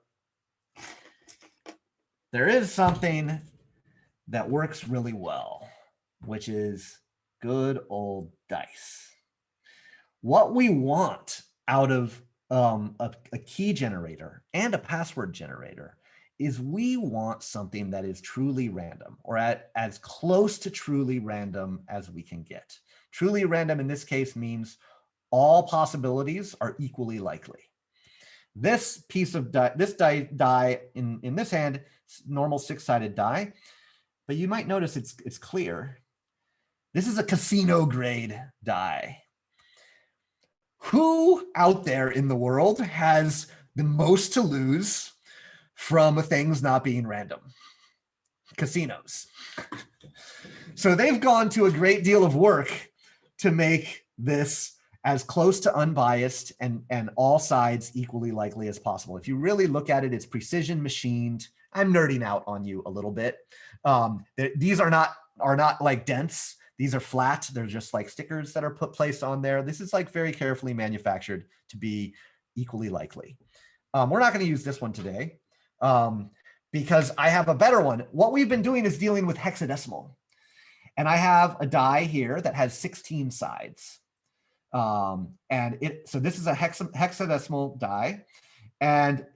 There is something that works really well, which is good old dice. What we want out of a key generator and a password generator is we want something that is truly random, or as close to truly random as we can get. Truly random in this case means all possibilities are equally likely. This piece of die in this hand, normal 6-sided die, but you might notice it's clear. This is a casino grade die. Who out there in the world has the most to lose from things not being random? Casinos. So they've gone to a great deal of work to make this as close to unbiased and all sides equally likely as possible. If you really look at it, it's precision machined. I'm nerding out on you a little bit. These are not like dents. These are flat. They're just like stickers that are placed on there. This is like very carefully manufactured to be equally likely. We're not going to use this one today because I have a better one. What we've been doing is dealing with hexadecimal. And I have a die here that has 16 sides. So this is a hexadecimal die, and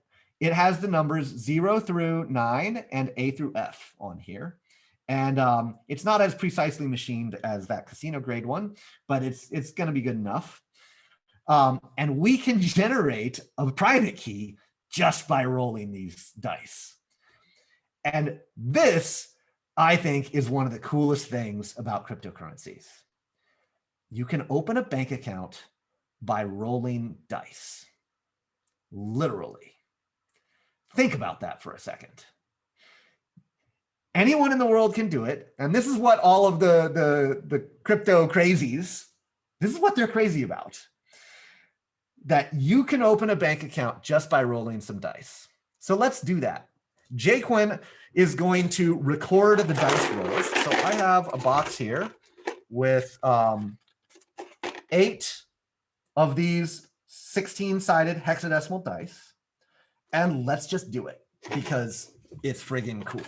it has the numbers 0 through 9 and A through F on here. And it's not as precisely machined as that casino grade one, but it's going to be good enough. And we can generate a private key just by rolling these dice. And this, I think, is one of the coolest things about cryptocurrencies. You can open a bank account by rolling dice. Literally. Think about that for a second. Anyone in the world can do it. And this is what all of the crypto crazies, this is what they're crazy about. That you can open a bank account just by rolling some dice. So let's do that. Jaquin is going to record the dice rolls. So I have a box here with 8 of these 16-sided hexadecimal dice. And let's just do it because it's friggin' cool.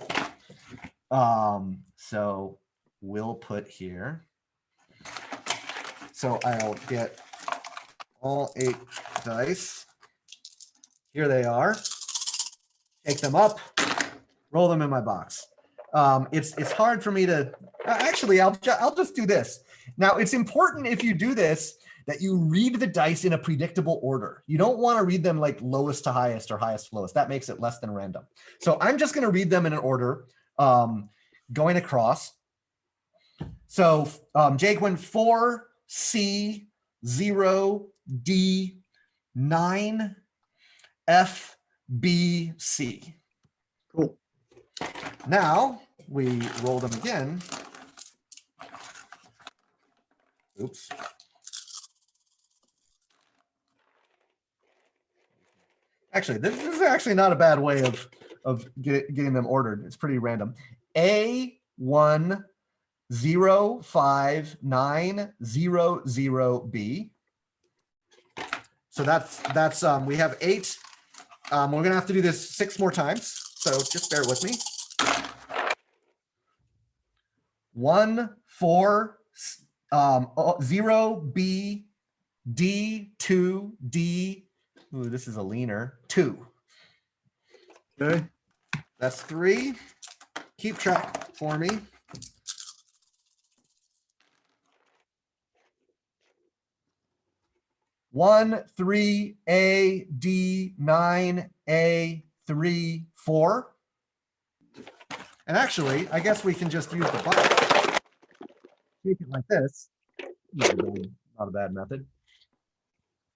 So we'll put here. So I'll get all 8 dice. Here they are. Take them up, roll them in my box. It's hard for me to, actually, I'll just do this. Now, it's important if you do this that you read the dice in a predictable order. You don't want to read them like lowest to highest or highest to lowest. That makes it less than random. So I'm just going to read them in an order going across. So Jaquin, 4, C, 0, D, 9, F, B, C.
Cool.
Now we roll them again. Oops. Actually, this is actually not a bad way of getting them ordered. It's pretty random. A105900B. So that's we have 8. We're gonna have to do this 6 more times. So just bear with me. 140B D2D. Ooh, this is a leaner. 2.
Okay.
That's 3. Keep track for me. One, 3, A, D, 9, A, 3, 4. And actually, I guess we can just use the button. Take it like this. Not a bad method.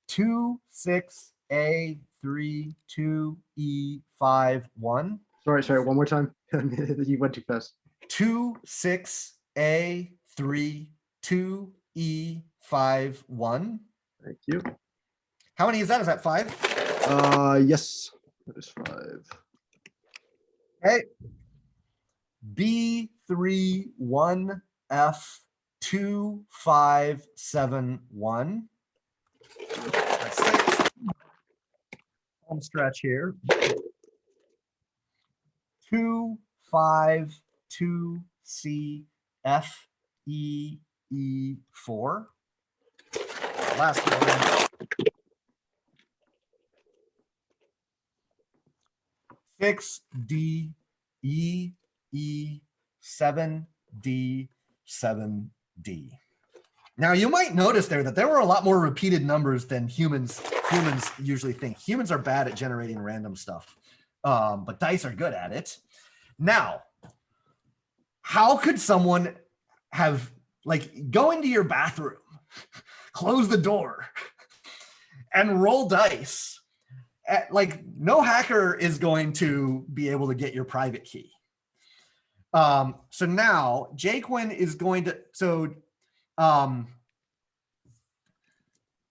2, 6, A, 3, 2, E, 5, 1.
Sorry, one more time. You went too fast.
2, 6, A, 3, 2, E, 5, 1.
Thank you.
How many is that? Is that 5?
Yes, that is 5.
Okay. B3, 1, F, 2, 5, 7, 1. That's 6. Home stretch here. 2, 5, 2, C, F, E, E, 4. Last one. 6, D, E, E, 7, D, 7, D. Now you might notice there that there were a lot more repeated numbers than humans usually think. Humans are bad at generating random stuff, but dice are good at it. Now, how could someone have go into your bathroom, close the door, and roll dice? No hacker is going to be able to get your private key. So now Jaquin is going to,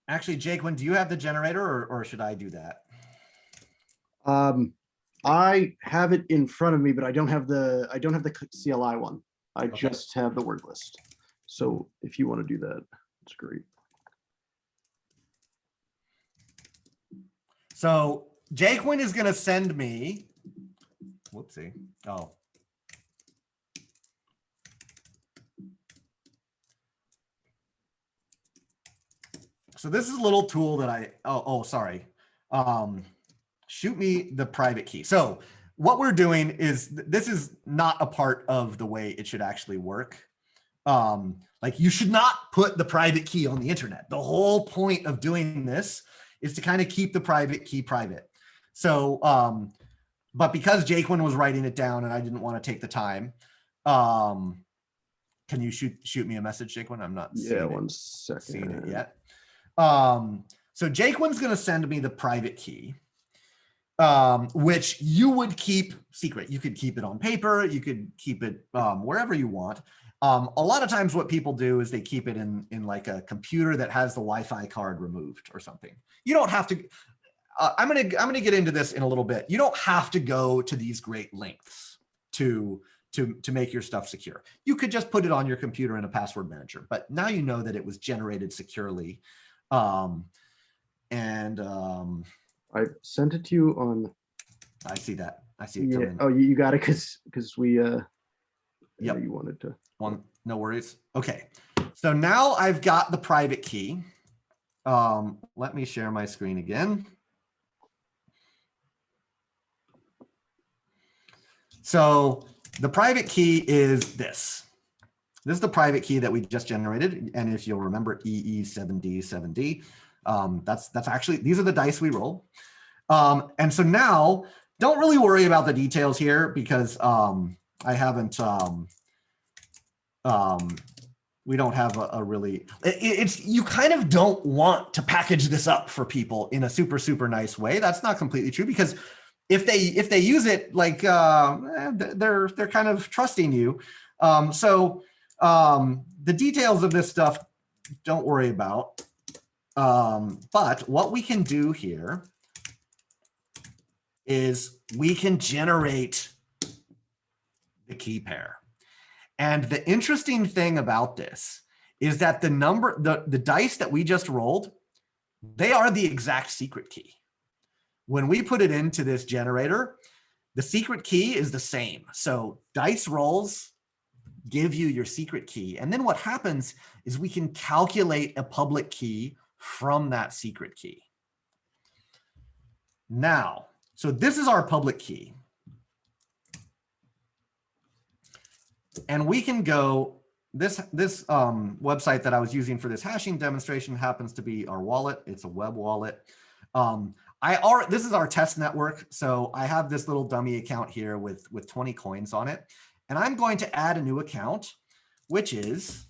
actually, Jaquin, do you have the generator or should I do that?
I have it in front of me, but I don't have the CLI one. I
Okay.
just have the word list. So if you want to do that, it's great.
So Jaquin is going to send me, whoopsie. Oh. So this is a little tool that sorry. Shoot me the private key. So what we're doing is, this is not a part of the way it should actually work. You should not put the private key on the internet. The whole point of doing this is to kind of keep the private key private. So, but because Jaquin was writing it down and I didn't want to take the time, can you shoot me a message, Jaquin? I'm not
one second.
seeing it yet. So Jaquin's going to send me the private key, which you would keep secret. You could keep it on paper. You could keep it wherever you want. A lot of times what people do is they keep it in like a computer that has the Wi-Fi card removed or something. You don't have to, I'm gonna get into this in a little bit. You don't have to go to these great lengths to make your stuff secure. You could just put it on your computer in a password manager, but now you know that it was generated securely. I
sent it to you on.
I see that. I see it coming.
Oh, you got it because we
Yep.
You wanted to.
No worries. Okay. So now I've got the private key. Let me share my screen again. So the private key is this. This is the private key that we just generated. And if you'll remember EE7D7D, that's actually, these are the dice we roll. And so now don't really worry about the details here because I haven't, we don't have a really, you kind of don't want to package this up for people in a super, super nice way. That's not completely true because if they use it, they're kind of trusting you. The details of this stuff don't worry about. But what we can do here is we can generate the key pair. And the interesting thing about this is that the dice that we just rolled, they are the exact secret key. When we put it into this generator, the secret key is the same. So dice rolls give you your secret key. And then what happens is we can calculate a public key from that secret key. Now, so this is our public key. And we can go, this website that I was using for this hashing demonstration happens to be our wallet. It's a web wallet. This is our test network. So I have this little dummy account here with 20 coins on it. And I'm going to add a new account, which is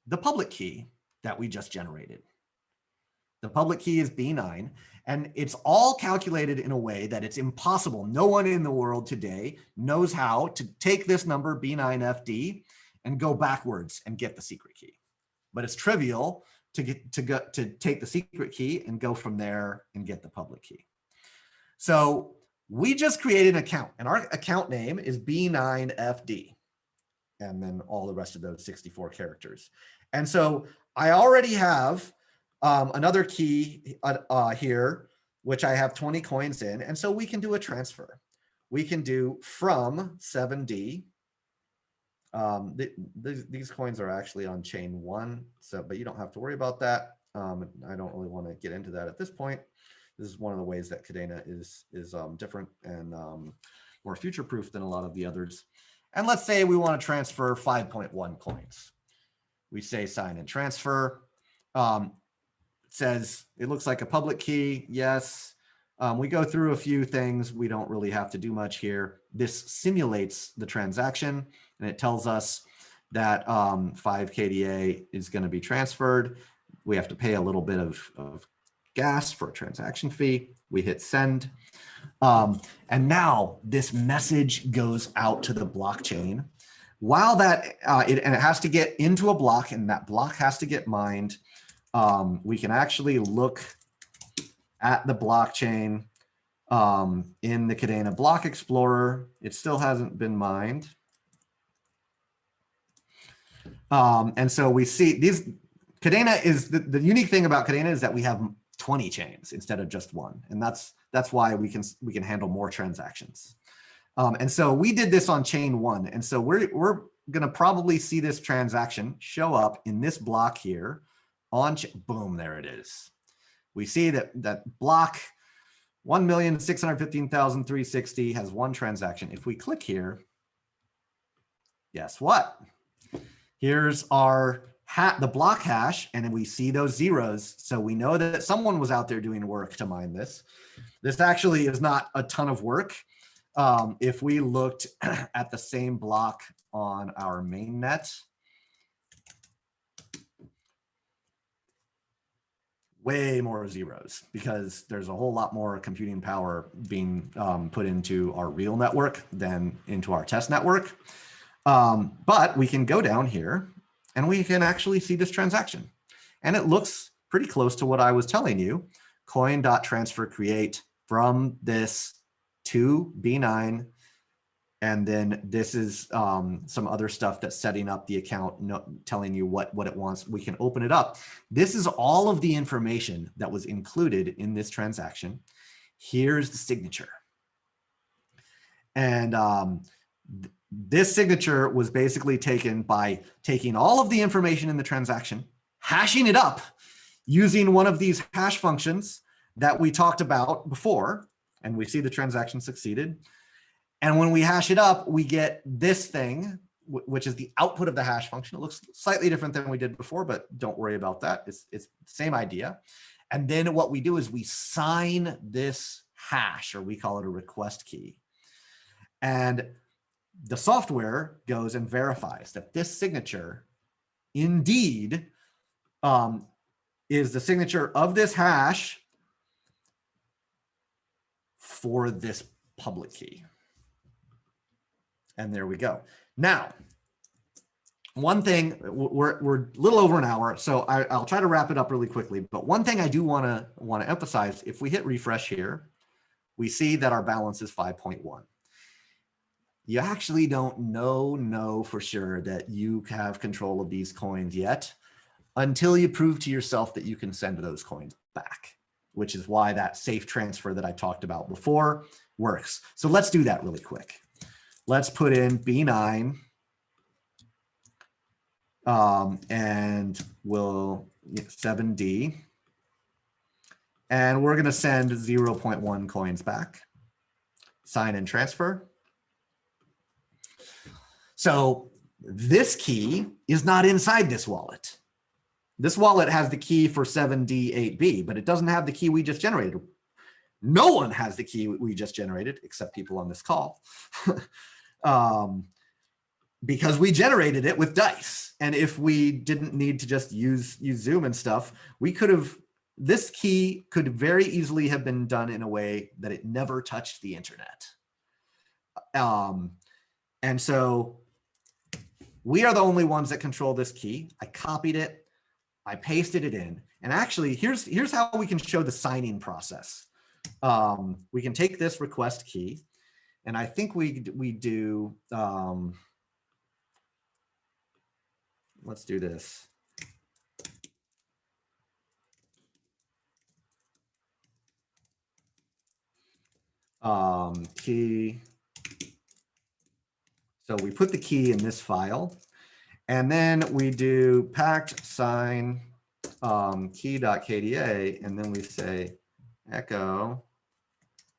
the public key that we just generated. The public key is B9, and it's all calculated in a way that it's impossible. No one in the world today knows how to take this number B9FD and go backwards and get the secret key. But it's trivial to take the secret key and go from there and get the public key. So we just created an account, and our account name is B9FD, and then all the rest of those 64 characters. And so I already have another key here, which I have 20 coins in. And so we can do a transfer. We can do from 7D. These coins are actually on chain 1, but you don't have to worry about that. I don't really want to get into that at this point. This is one of the ways that Kadena is different and more future-proof than a lot of the others. And let's say we want to transfer 5.1 coins. We say sign and transfer. Says it looks like a public key. Yes. We go through a few things. We don't really have to do much here. This simulates the transaction, and it tells us that 5 KDA is going to be transferred. We have to pay a little bit of gas for a transaction fee. We hit send. And now this message goes out to the blockchain. While that, it has to get into a block, and that block has to get mined. We can actually look at the blockchain in the Kadena Block Explorer. It still hasn't been mined. And so we see these, Kadena is, the unique thing about Kadena is that we have 20 chains instead of just one. And that's why we can handle more transactions. And so we did this on chain 1. And so we're going to probably see this transaction show up in this block here. Boom, there it is. We see that block 1,615,360 has one transaction. If we click here, guess what? Here's our the block hash, and we see those zeros. So we know that someone was out there doing work to mine this. This actually is not a ton of work. If we looked at the same block on our mainnet, way more zeros, because there's a whole lot more computing power being put into our real network than into our test network. But we can go down here and we can actually see this transaction. And it looks pretty close to what I was telling you. Coin.transfer create from this to B9. And then this is some other stuff that's setting up the account, telling you what it wants. We can open it up. This is all of the information that was included in this transaction. Here's the signature. And this signature was basically taken by taking all of the information in the transaction, hashing it up using one of these hash functions that we talked about before, and we see the transaction succeeded. And when we hash it up, we get this thing, which is the output of the hash function. It looks slightly different than we did before, but don't worry about that. It's the same idea. And then what we do is we sign this hash, or we call it a request key. And the software goes and verifies that this signature indeed is the signature of this hash for this public key. And there we go. Now, one thing, we're a little over an hour, so I'll try to wrap it up really quickly. But one thing I do want to emphasize, if we hit refresh here, we see that our balance is 5.1. You actually don't know for sure that you have control of these coins yet until you prove to yourself that you can send those coins back, which is why that safe transfer that I talked about before works. So let's do that really quick. Let's put in B9 and we'll 7D. And we're going to send 0.1 coins back. Sign and transfer. So this key is not inside this wallet. This wallet has the key for 7D8B, but it doesn't have the key we just generated. No one has the key we just generated except people on this call. Because we generated it with dice. And if we didn't need to just use Zoom and stuff, we could have, this key could very easily have been done in a way that it never touched the internet. And so we are the only ones that control this key. I copied it, I pasted it in. And actually, here's how we can show the signing process. We can take this request key, and I think we do, let's do this. Key. So we put the key in this file, and then we do packed sign key.kda, and then we say echo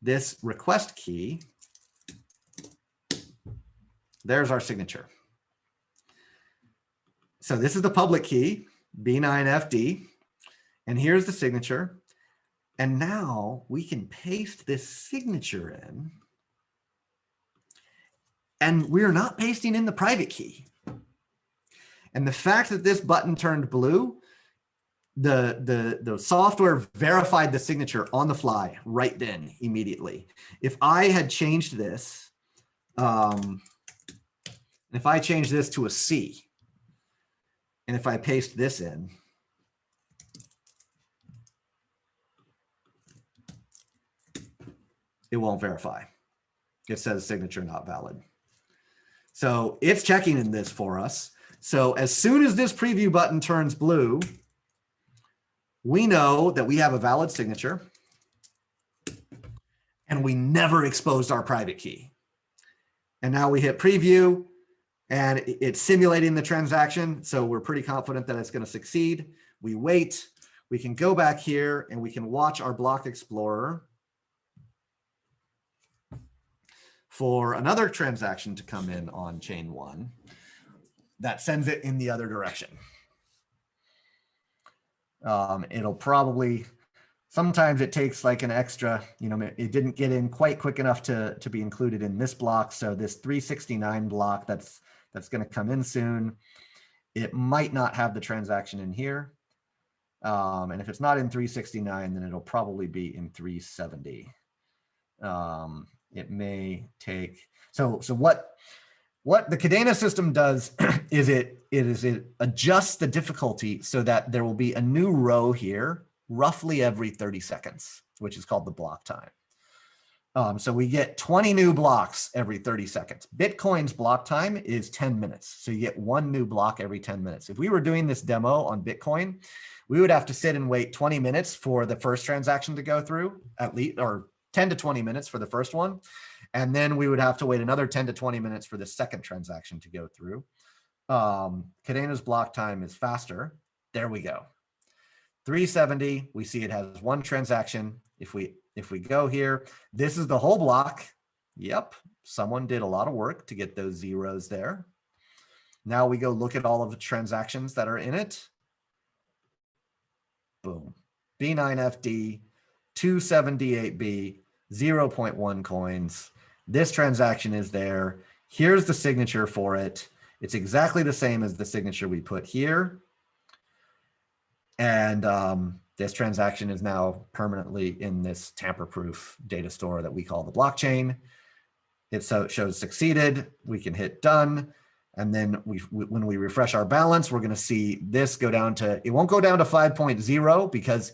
this request key. There's our signature. So this is the public key, B9FD, and here's the signature. And now we can paste this signature in, and we're not pasting in the private key. And the fact that this button turned blue, the software verified the signature on the fly right then, immediately. If I had changed this, if I change this to a C, and if I paste this in, it won't verify. It says signature not valid. So it's checking in this for us. So as soon as this preview button turns blue, we know that we have a valid signature, and we never exposed our private key. And now we hit preview, and it's simulating the transaction. So we're pretty confident that it's going to succeed. We wait. We can go back here, and we can watch our block explorer for another transaction to come in on chain 1 that sends it in the other direction. It'll probably, sometimes it takes like an extra, it didn't get in quite quick enough to be included in this block. So this 369 block that's going to come in soon, it might not have the transaction in here. And if it's not in 369, then it'll probably be in 370. It may take, so what the Kadena system does is it adjusts the difficulty so that there will be a new row here roughly every 30 seconds, which is called the block time. So we get 20 new blocks every 30 seconds. Bitcoin's block time is 10 minutes. So you get one new block every 10 minutes. If we were doing this demo on Bitcoin, we would have to sit and wait 20 minutes for the first transaction to go through, at least, or 10 to 20 minutes for the first one. And then we would have to wait another 10 to 20 minutes for the second transaction to go through. Kadena's block time is faster. There we go. 370, we see it has one transaction. If we go here, this is the whole block. Yep, someone did a lot of work to get those zeros there. Now we go look at all of the transactions that are in it. Boom. B9FD, 278B, 0.1 coins. This transaction is there. Here's the signature for it. It's exactly the same as the signature we put here. And this transaction is now permanently in this tamper-proof data store that we call the blockchain. It shows succeeded. We can hit done. And then when we refresh our balance, we're going to see this go down to, it won't go down to 5.0 because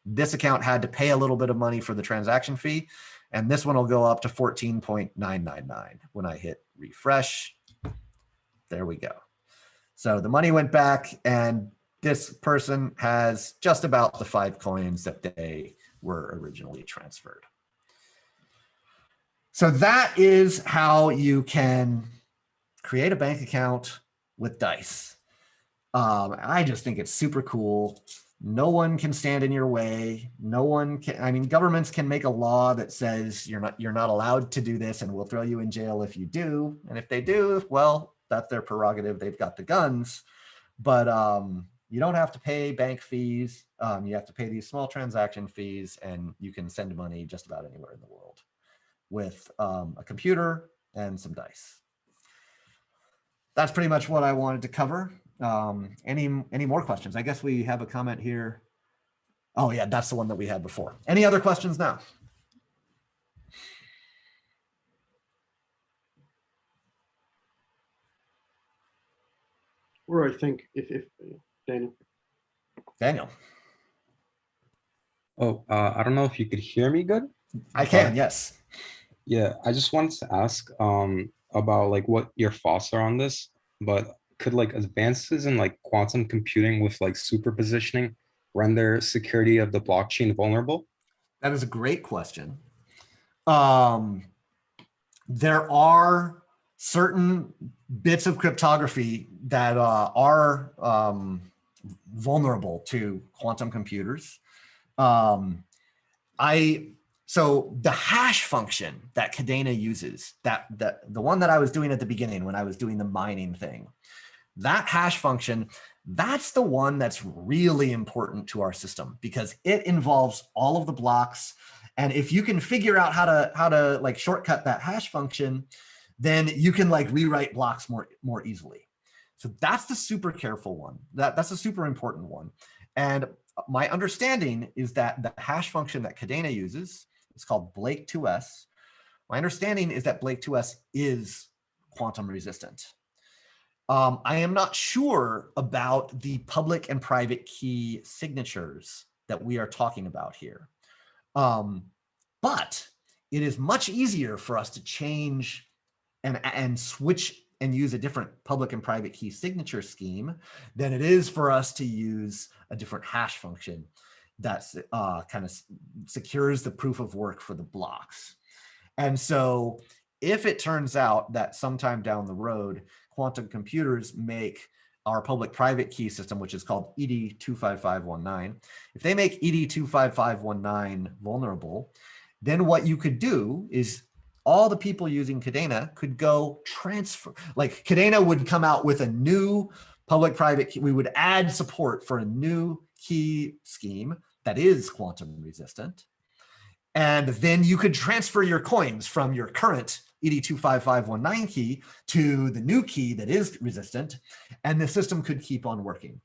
this account had to pay a little bit of money for the transaction fee. And this one will go up to 14.999 when I hit refresh. There we go. So the money went back, and this person has just about the 5 coins that they were originally transferred. So that is how you can create a bank account with dice. I just think it's super cool. No one can stand in your way. No one can, I mean, governments can make a law that says you're not allowed to do this and we'll throw you in jail if you do. And if they do, well, that's their prerogative. They've got the guns. But you don't have to pay bank fees. You have to pay these small transaction fees, and you can send money just about anywhere in the world with a computer and some dice. That's pretty much what I wanted to cover. Any more questions? I guess we have a comment here. Oh yeah, that's the one that we had before. Any other questions now?
Or I think if Daniel.
Daniel.
Oh, I don't know if you could hear me good.
I can, yes.
Yeah, I just wanted to ask about like what your thoughts are on this, but could like advances in like quantum computing with like superpositioning render security of the blockchain vulnerable?
That is a great question. There are certain bits of cryptography that are vulnerable to quantum computers. So the hash function that Kadena uses, the one that I was doing at the beginning when I was doing the mining thing, that hash function, that's the one that's really important to our system because it involves all of the blocks. And if you can figure out how to like shortcut that hash function, then you can like rewrite blocks more easily. So that's the super careful one. That's a super important one. And my understanding is that the hash function that Kadena uses is called Blake2s. My understanding is that Blake2s is quantum resistant. I am not sure about the public and private key signatures that we are talking about here. But it is much easier for us to change and switch and use a different public and private key signature scheme than it is for us to use a different hash function that's kind of secures the proof of work for the blocks. And so if it turns out that sometime down the road, quantum computers make our public private key system, which is called ED25519, if they make ED25519 vulnerable, then what you could do is all the people using Kadena could go transfer, like Kadena would come out with a new public private key. We would add support for a new key scheme that is quantum resistant. And then you could transfer your coins from your current ED25519 key to the new key that is resistant, and the system could keep on working.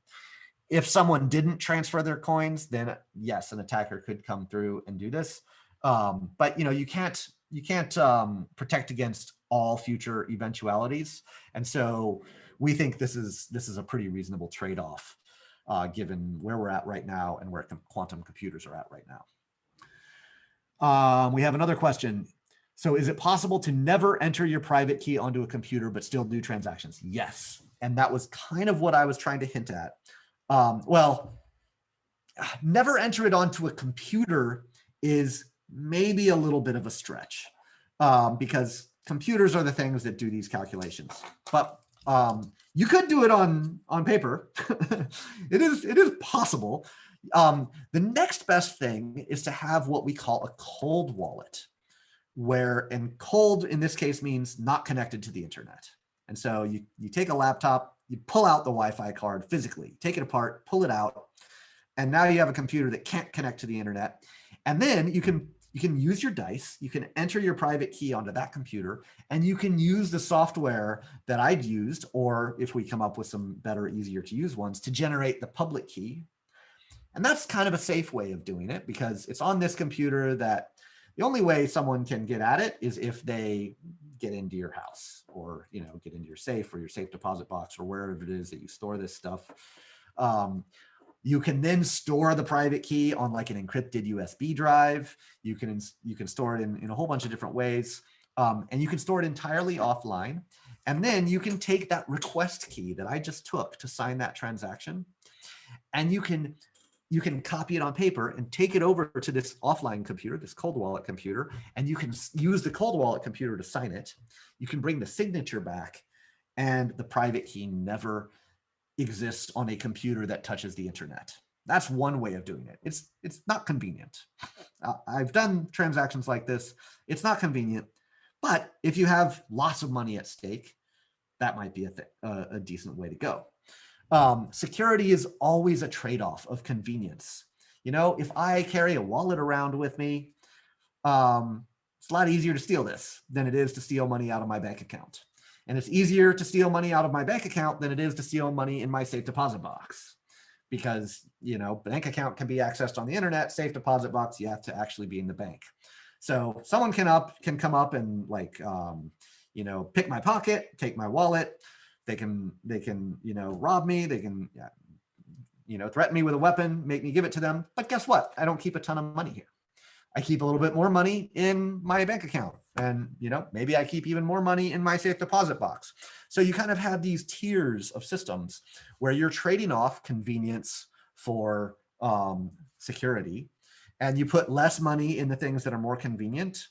If someone didn't transfer their coins, then yes, an attacker could come through and do this. But you can't protect against all future eventualities, and so we think this is a pretty reasonable trade-off, given where we're at right now and where quantum computers are at right now. We have another question. So is it possible to never enter your private key onto a computer but still do transactions? Yes, and that was kind of what I was trying to hint at. Well, never enter it onto a computer is maybe a little bit of a stretch, because computers are the things that do these calculations. But you could do it on paper. It is possible. The next best thing is to have what we call a cold wallet, and cold in this case means not connected to the internet. And so you take a laptop, you pull out the Wi-Fi card physically, take it apart, pull it out, and now you have a computer that can't connect to the internet. And then you can use your dice, you can enter your private key onto that computer, and you can use the software that I'd used, or if we come up with some better, easier to use ones, to generate the public key. And that's kind of a safe way of doing it because it's on this computer that the only way someone can get at it is if they get into your house, or get into your safe or your safe deposit box, or wherever it is that you store this stuff. You can then store the private key on like an encrypted USB drive. You can store it in a whole bunch of different ways, and you can store it entirely offline. And then you can take that request key that I just took to sign that transaction, and you can copy it on paper and take it over to this offline computer, this cold wallet computer, and you can use the cold wallet computer to sign it. You can bring the signature back, and the private key never exists on a computer that touches the internet. That's one way of doing it. It's not convenient. I've done transactions like this. It's not convenient, but if you have lots of money at stake, that might be a decent way to go. Security is always a trade-off of convenience. If I carry a wallet around with me, it's a lot easier to steal this than it is to steal money out of my bank account. And it's easier to steal money out of my bank account than it is to steal money in my safe deposit box. Because, bank account can be accessed on the internet, safe deposit box, you have to actually be in the bank. So someone can come up and pick my pocket, take my wallet. They can rob me. They can, threaten me with a weapon, make me give it to them. But guess what? I don't keep a ton of money here. I keep a little bit more money in my bank account, and maybe I keep even more money in my safe deposit box. So you kind of have these tiers of systems where you're trading off convenience for security, and you put less money in the things that are more convenient,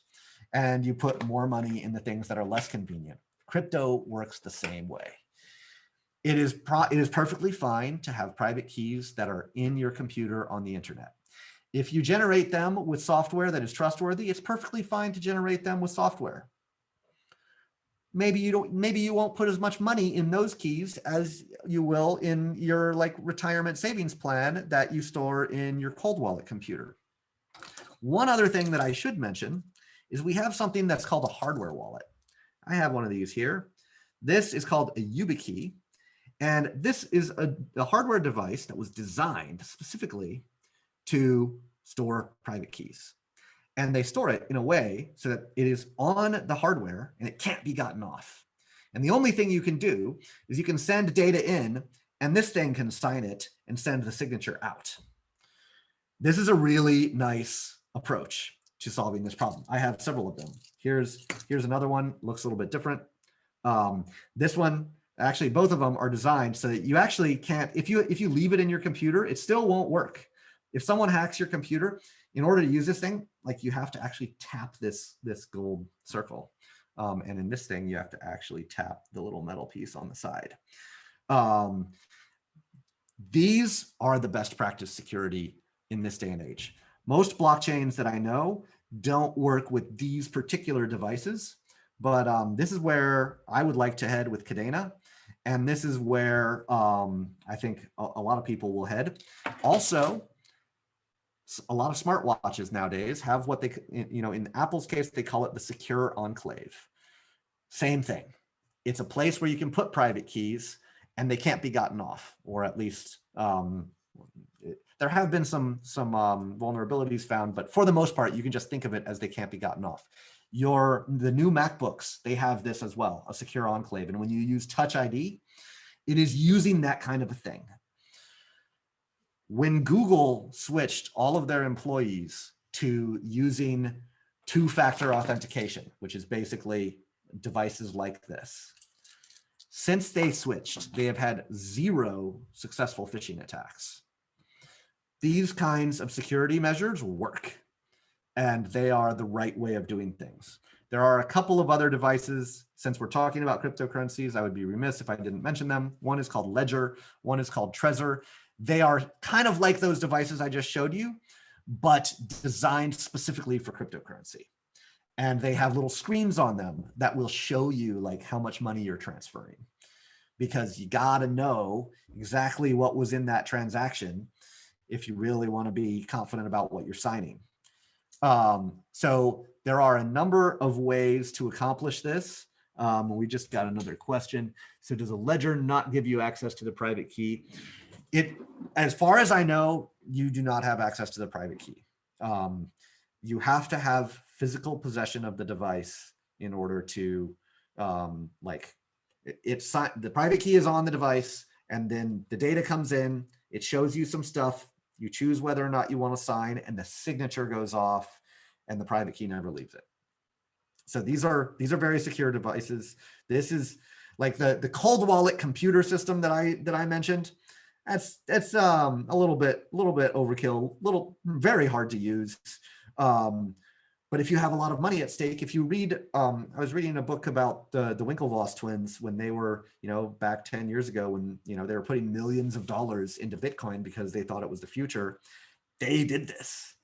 and you put more money in the things that are less convenient. Crypto works the same way. It is perfectly fine to have private keys that are in your computer on the internet. If you generate them with software that is trustworthy, it's perfectly fine to generate them with software. Maybe you won't put as much money in those keys as you will in your retirement savings plan that you store in your cold wallet computer. One other thing that I should mention is we have something that's called a hardware wallet. I have one of these here. This is called a YubiKey, and this is a hardware device that was designed specifically to store private keys. And they store it in a way so that it is on the hardware and it can't be gotten off. And the only thing you can do is you can send data in, and this thing can sign it and send the signature out. This is a really nice approach to solving this problem. I have several of them. Here's another one, looks a little bit different. This one, actually both of them are designed so that you actually can't, if you leave it in your computer, it still won't work. If someone hacks your computer, in order to use this thing, you have to actually tap this gold circle. And in this thing, you have to actually tap the little metal piece on the side. These are the best practice security in this day and age. Most blockchains that I know don't work with these particular devices, but this is where I would like to head with Kadena. And this is where I think a lot of people will head. Also, a lot of smartwatches nowadays have what they, in Apple's case, they call it the secure enclave. Same thing. It's a place where you can put private keys and they can't be gotten off, or at least there have been some vulnerabilities found, but for the most part, you can just think of it as they can't be gotten off. The new MacBooks, they have this as well, a secure enclave. And when you use Touch ID, it is using that kind of a thing. When Google switched all of their employees to using two-factor authentication, which is basically devices like this, since they switched, they have had 0 successful phishing attacks. These kinds of security measures work, and they are the right way of doing things. There are a couple of other devices. Since we're talking about cryptocurrencies, I would be remiss if I didn't mention them. One is called Ledger, one is called Trezor. They are kind of like those devices I just showed you, but designed specifically for cryptocurrency. And they have little screens on them that will show you how much money you're transferring, because you got to know exactly what was in that transaction if you really want to be confident about what you're signing. So there are a number of ways to accomplish this. We just got another question. So does a ledger not give you access to the private key? As far as I know, you do not have access to the private key. You have to have physical possession of the device in order to like the private key is on the device, and then the data comes in, it shows you some stuff, you choose whether or not you want to sign, and the signature goes off, and the private key never leaves it. So these are very secure devices. This is like the cold wallet computer system that I mentioned. That's a little bit overkill, very hard to use. But if you have a lot of money at stake, if you read, I was reading a book about the Winklevoss twins when they were, back 10 years ago when, they were putting millions of dollars into Bitcoin because they thought it was the future. They did this.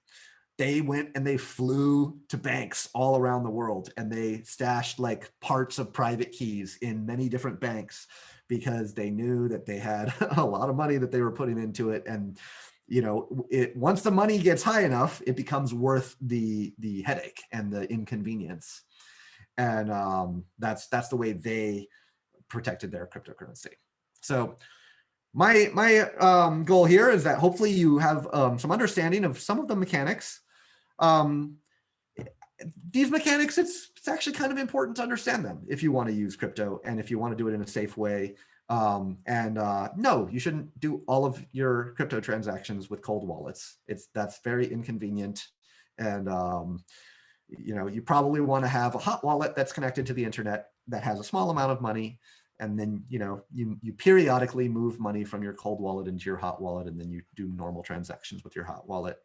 They went and they flew to banks all around the world, and they stashed like parts of private keys in many different banks because they knew that they had a lot of money that they were putting into it. And once the money gets high enough, it becomes worth the headache and the inconvenience. And that's the way they protected their cryptocurrency. So my goal here is that hopefully you have some understanding of some of the mechanics. These mechanics, it's actually kind of important to understand them if you want to use crypto and if you want to do it in a safe way. No, you shouldn't do all of your crypto transactions with cold wallets. That's very inconvenient. And, you probably want to have a hot wallet that's connected to the internet that has a small amount of money. And then, you periodically move money from your cold wallet into your hot wallet, and then you do normal transactions with your hot wallet.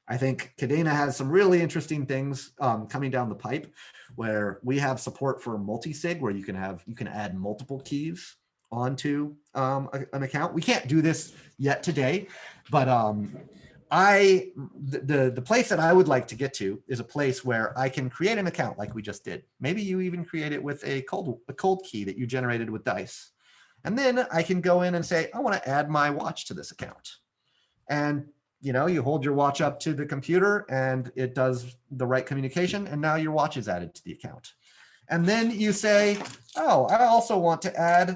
I think Kadena has some really interesting things coming down the pipe, where we have support for multi-sig, where you can add multiple keys onto an account. We can't do this yet today, but the place that I would like to get to is a place where I can create an account like we just did. Maybe you even create it with a cold key that you generated with Dice. And then I can go in and say, I want to add my watch to this account. And you hold your watch up to the computer and it does the right communication, and now your watch is added to the account. And then you say, oh, I also want to add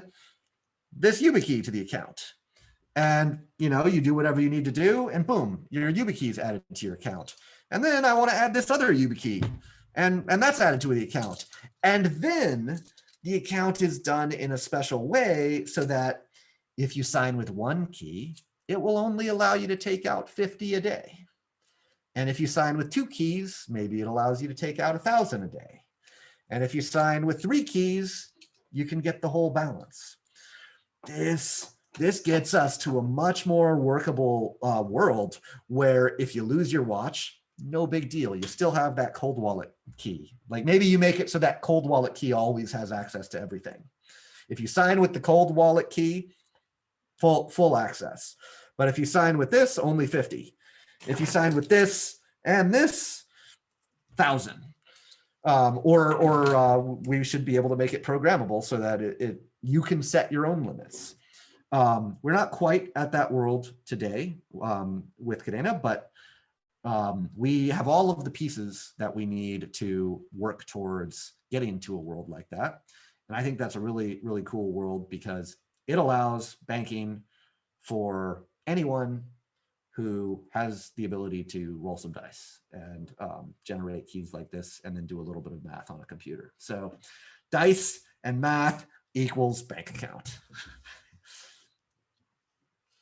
this YubiKey to the account. And you do whatever you need to do, and boom, your YubiKey is added to your account. And then I want to add this other YubiKey, and that's added to the account. And then the account is done in a special way so that if you sign with one key, it will only allow you to take out 50 a day. And if you sign with 2 keys, maybe it allows you to take out 1,000 a day. And if you sign with 3 keys, you can get the whole balance. This gets us to a much more workable world where if you lose your watch, no big deal. You still have that cold wallet key. Like maybe you make it so that cold wallet key always has access to everything. If you sign with the cold wallet key, full access. But if you sign with this, only 50. If you sign with this and this, 1,000. We should be able to make it programmable so that you can set your own limits. We're not quite at that world today with Kadena, but we have all of the pieces that we need to work towards getting to a world like that. And I think that's a really, really cool world because it allows banking for anyone who has the ability to roll some dice and generate keys like this and then do a little bit of math on a computer. So dice and math equals bank account.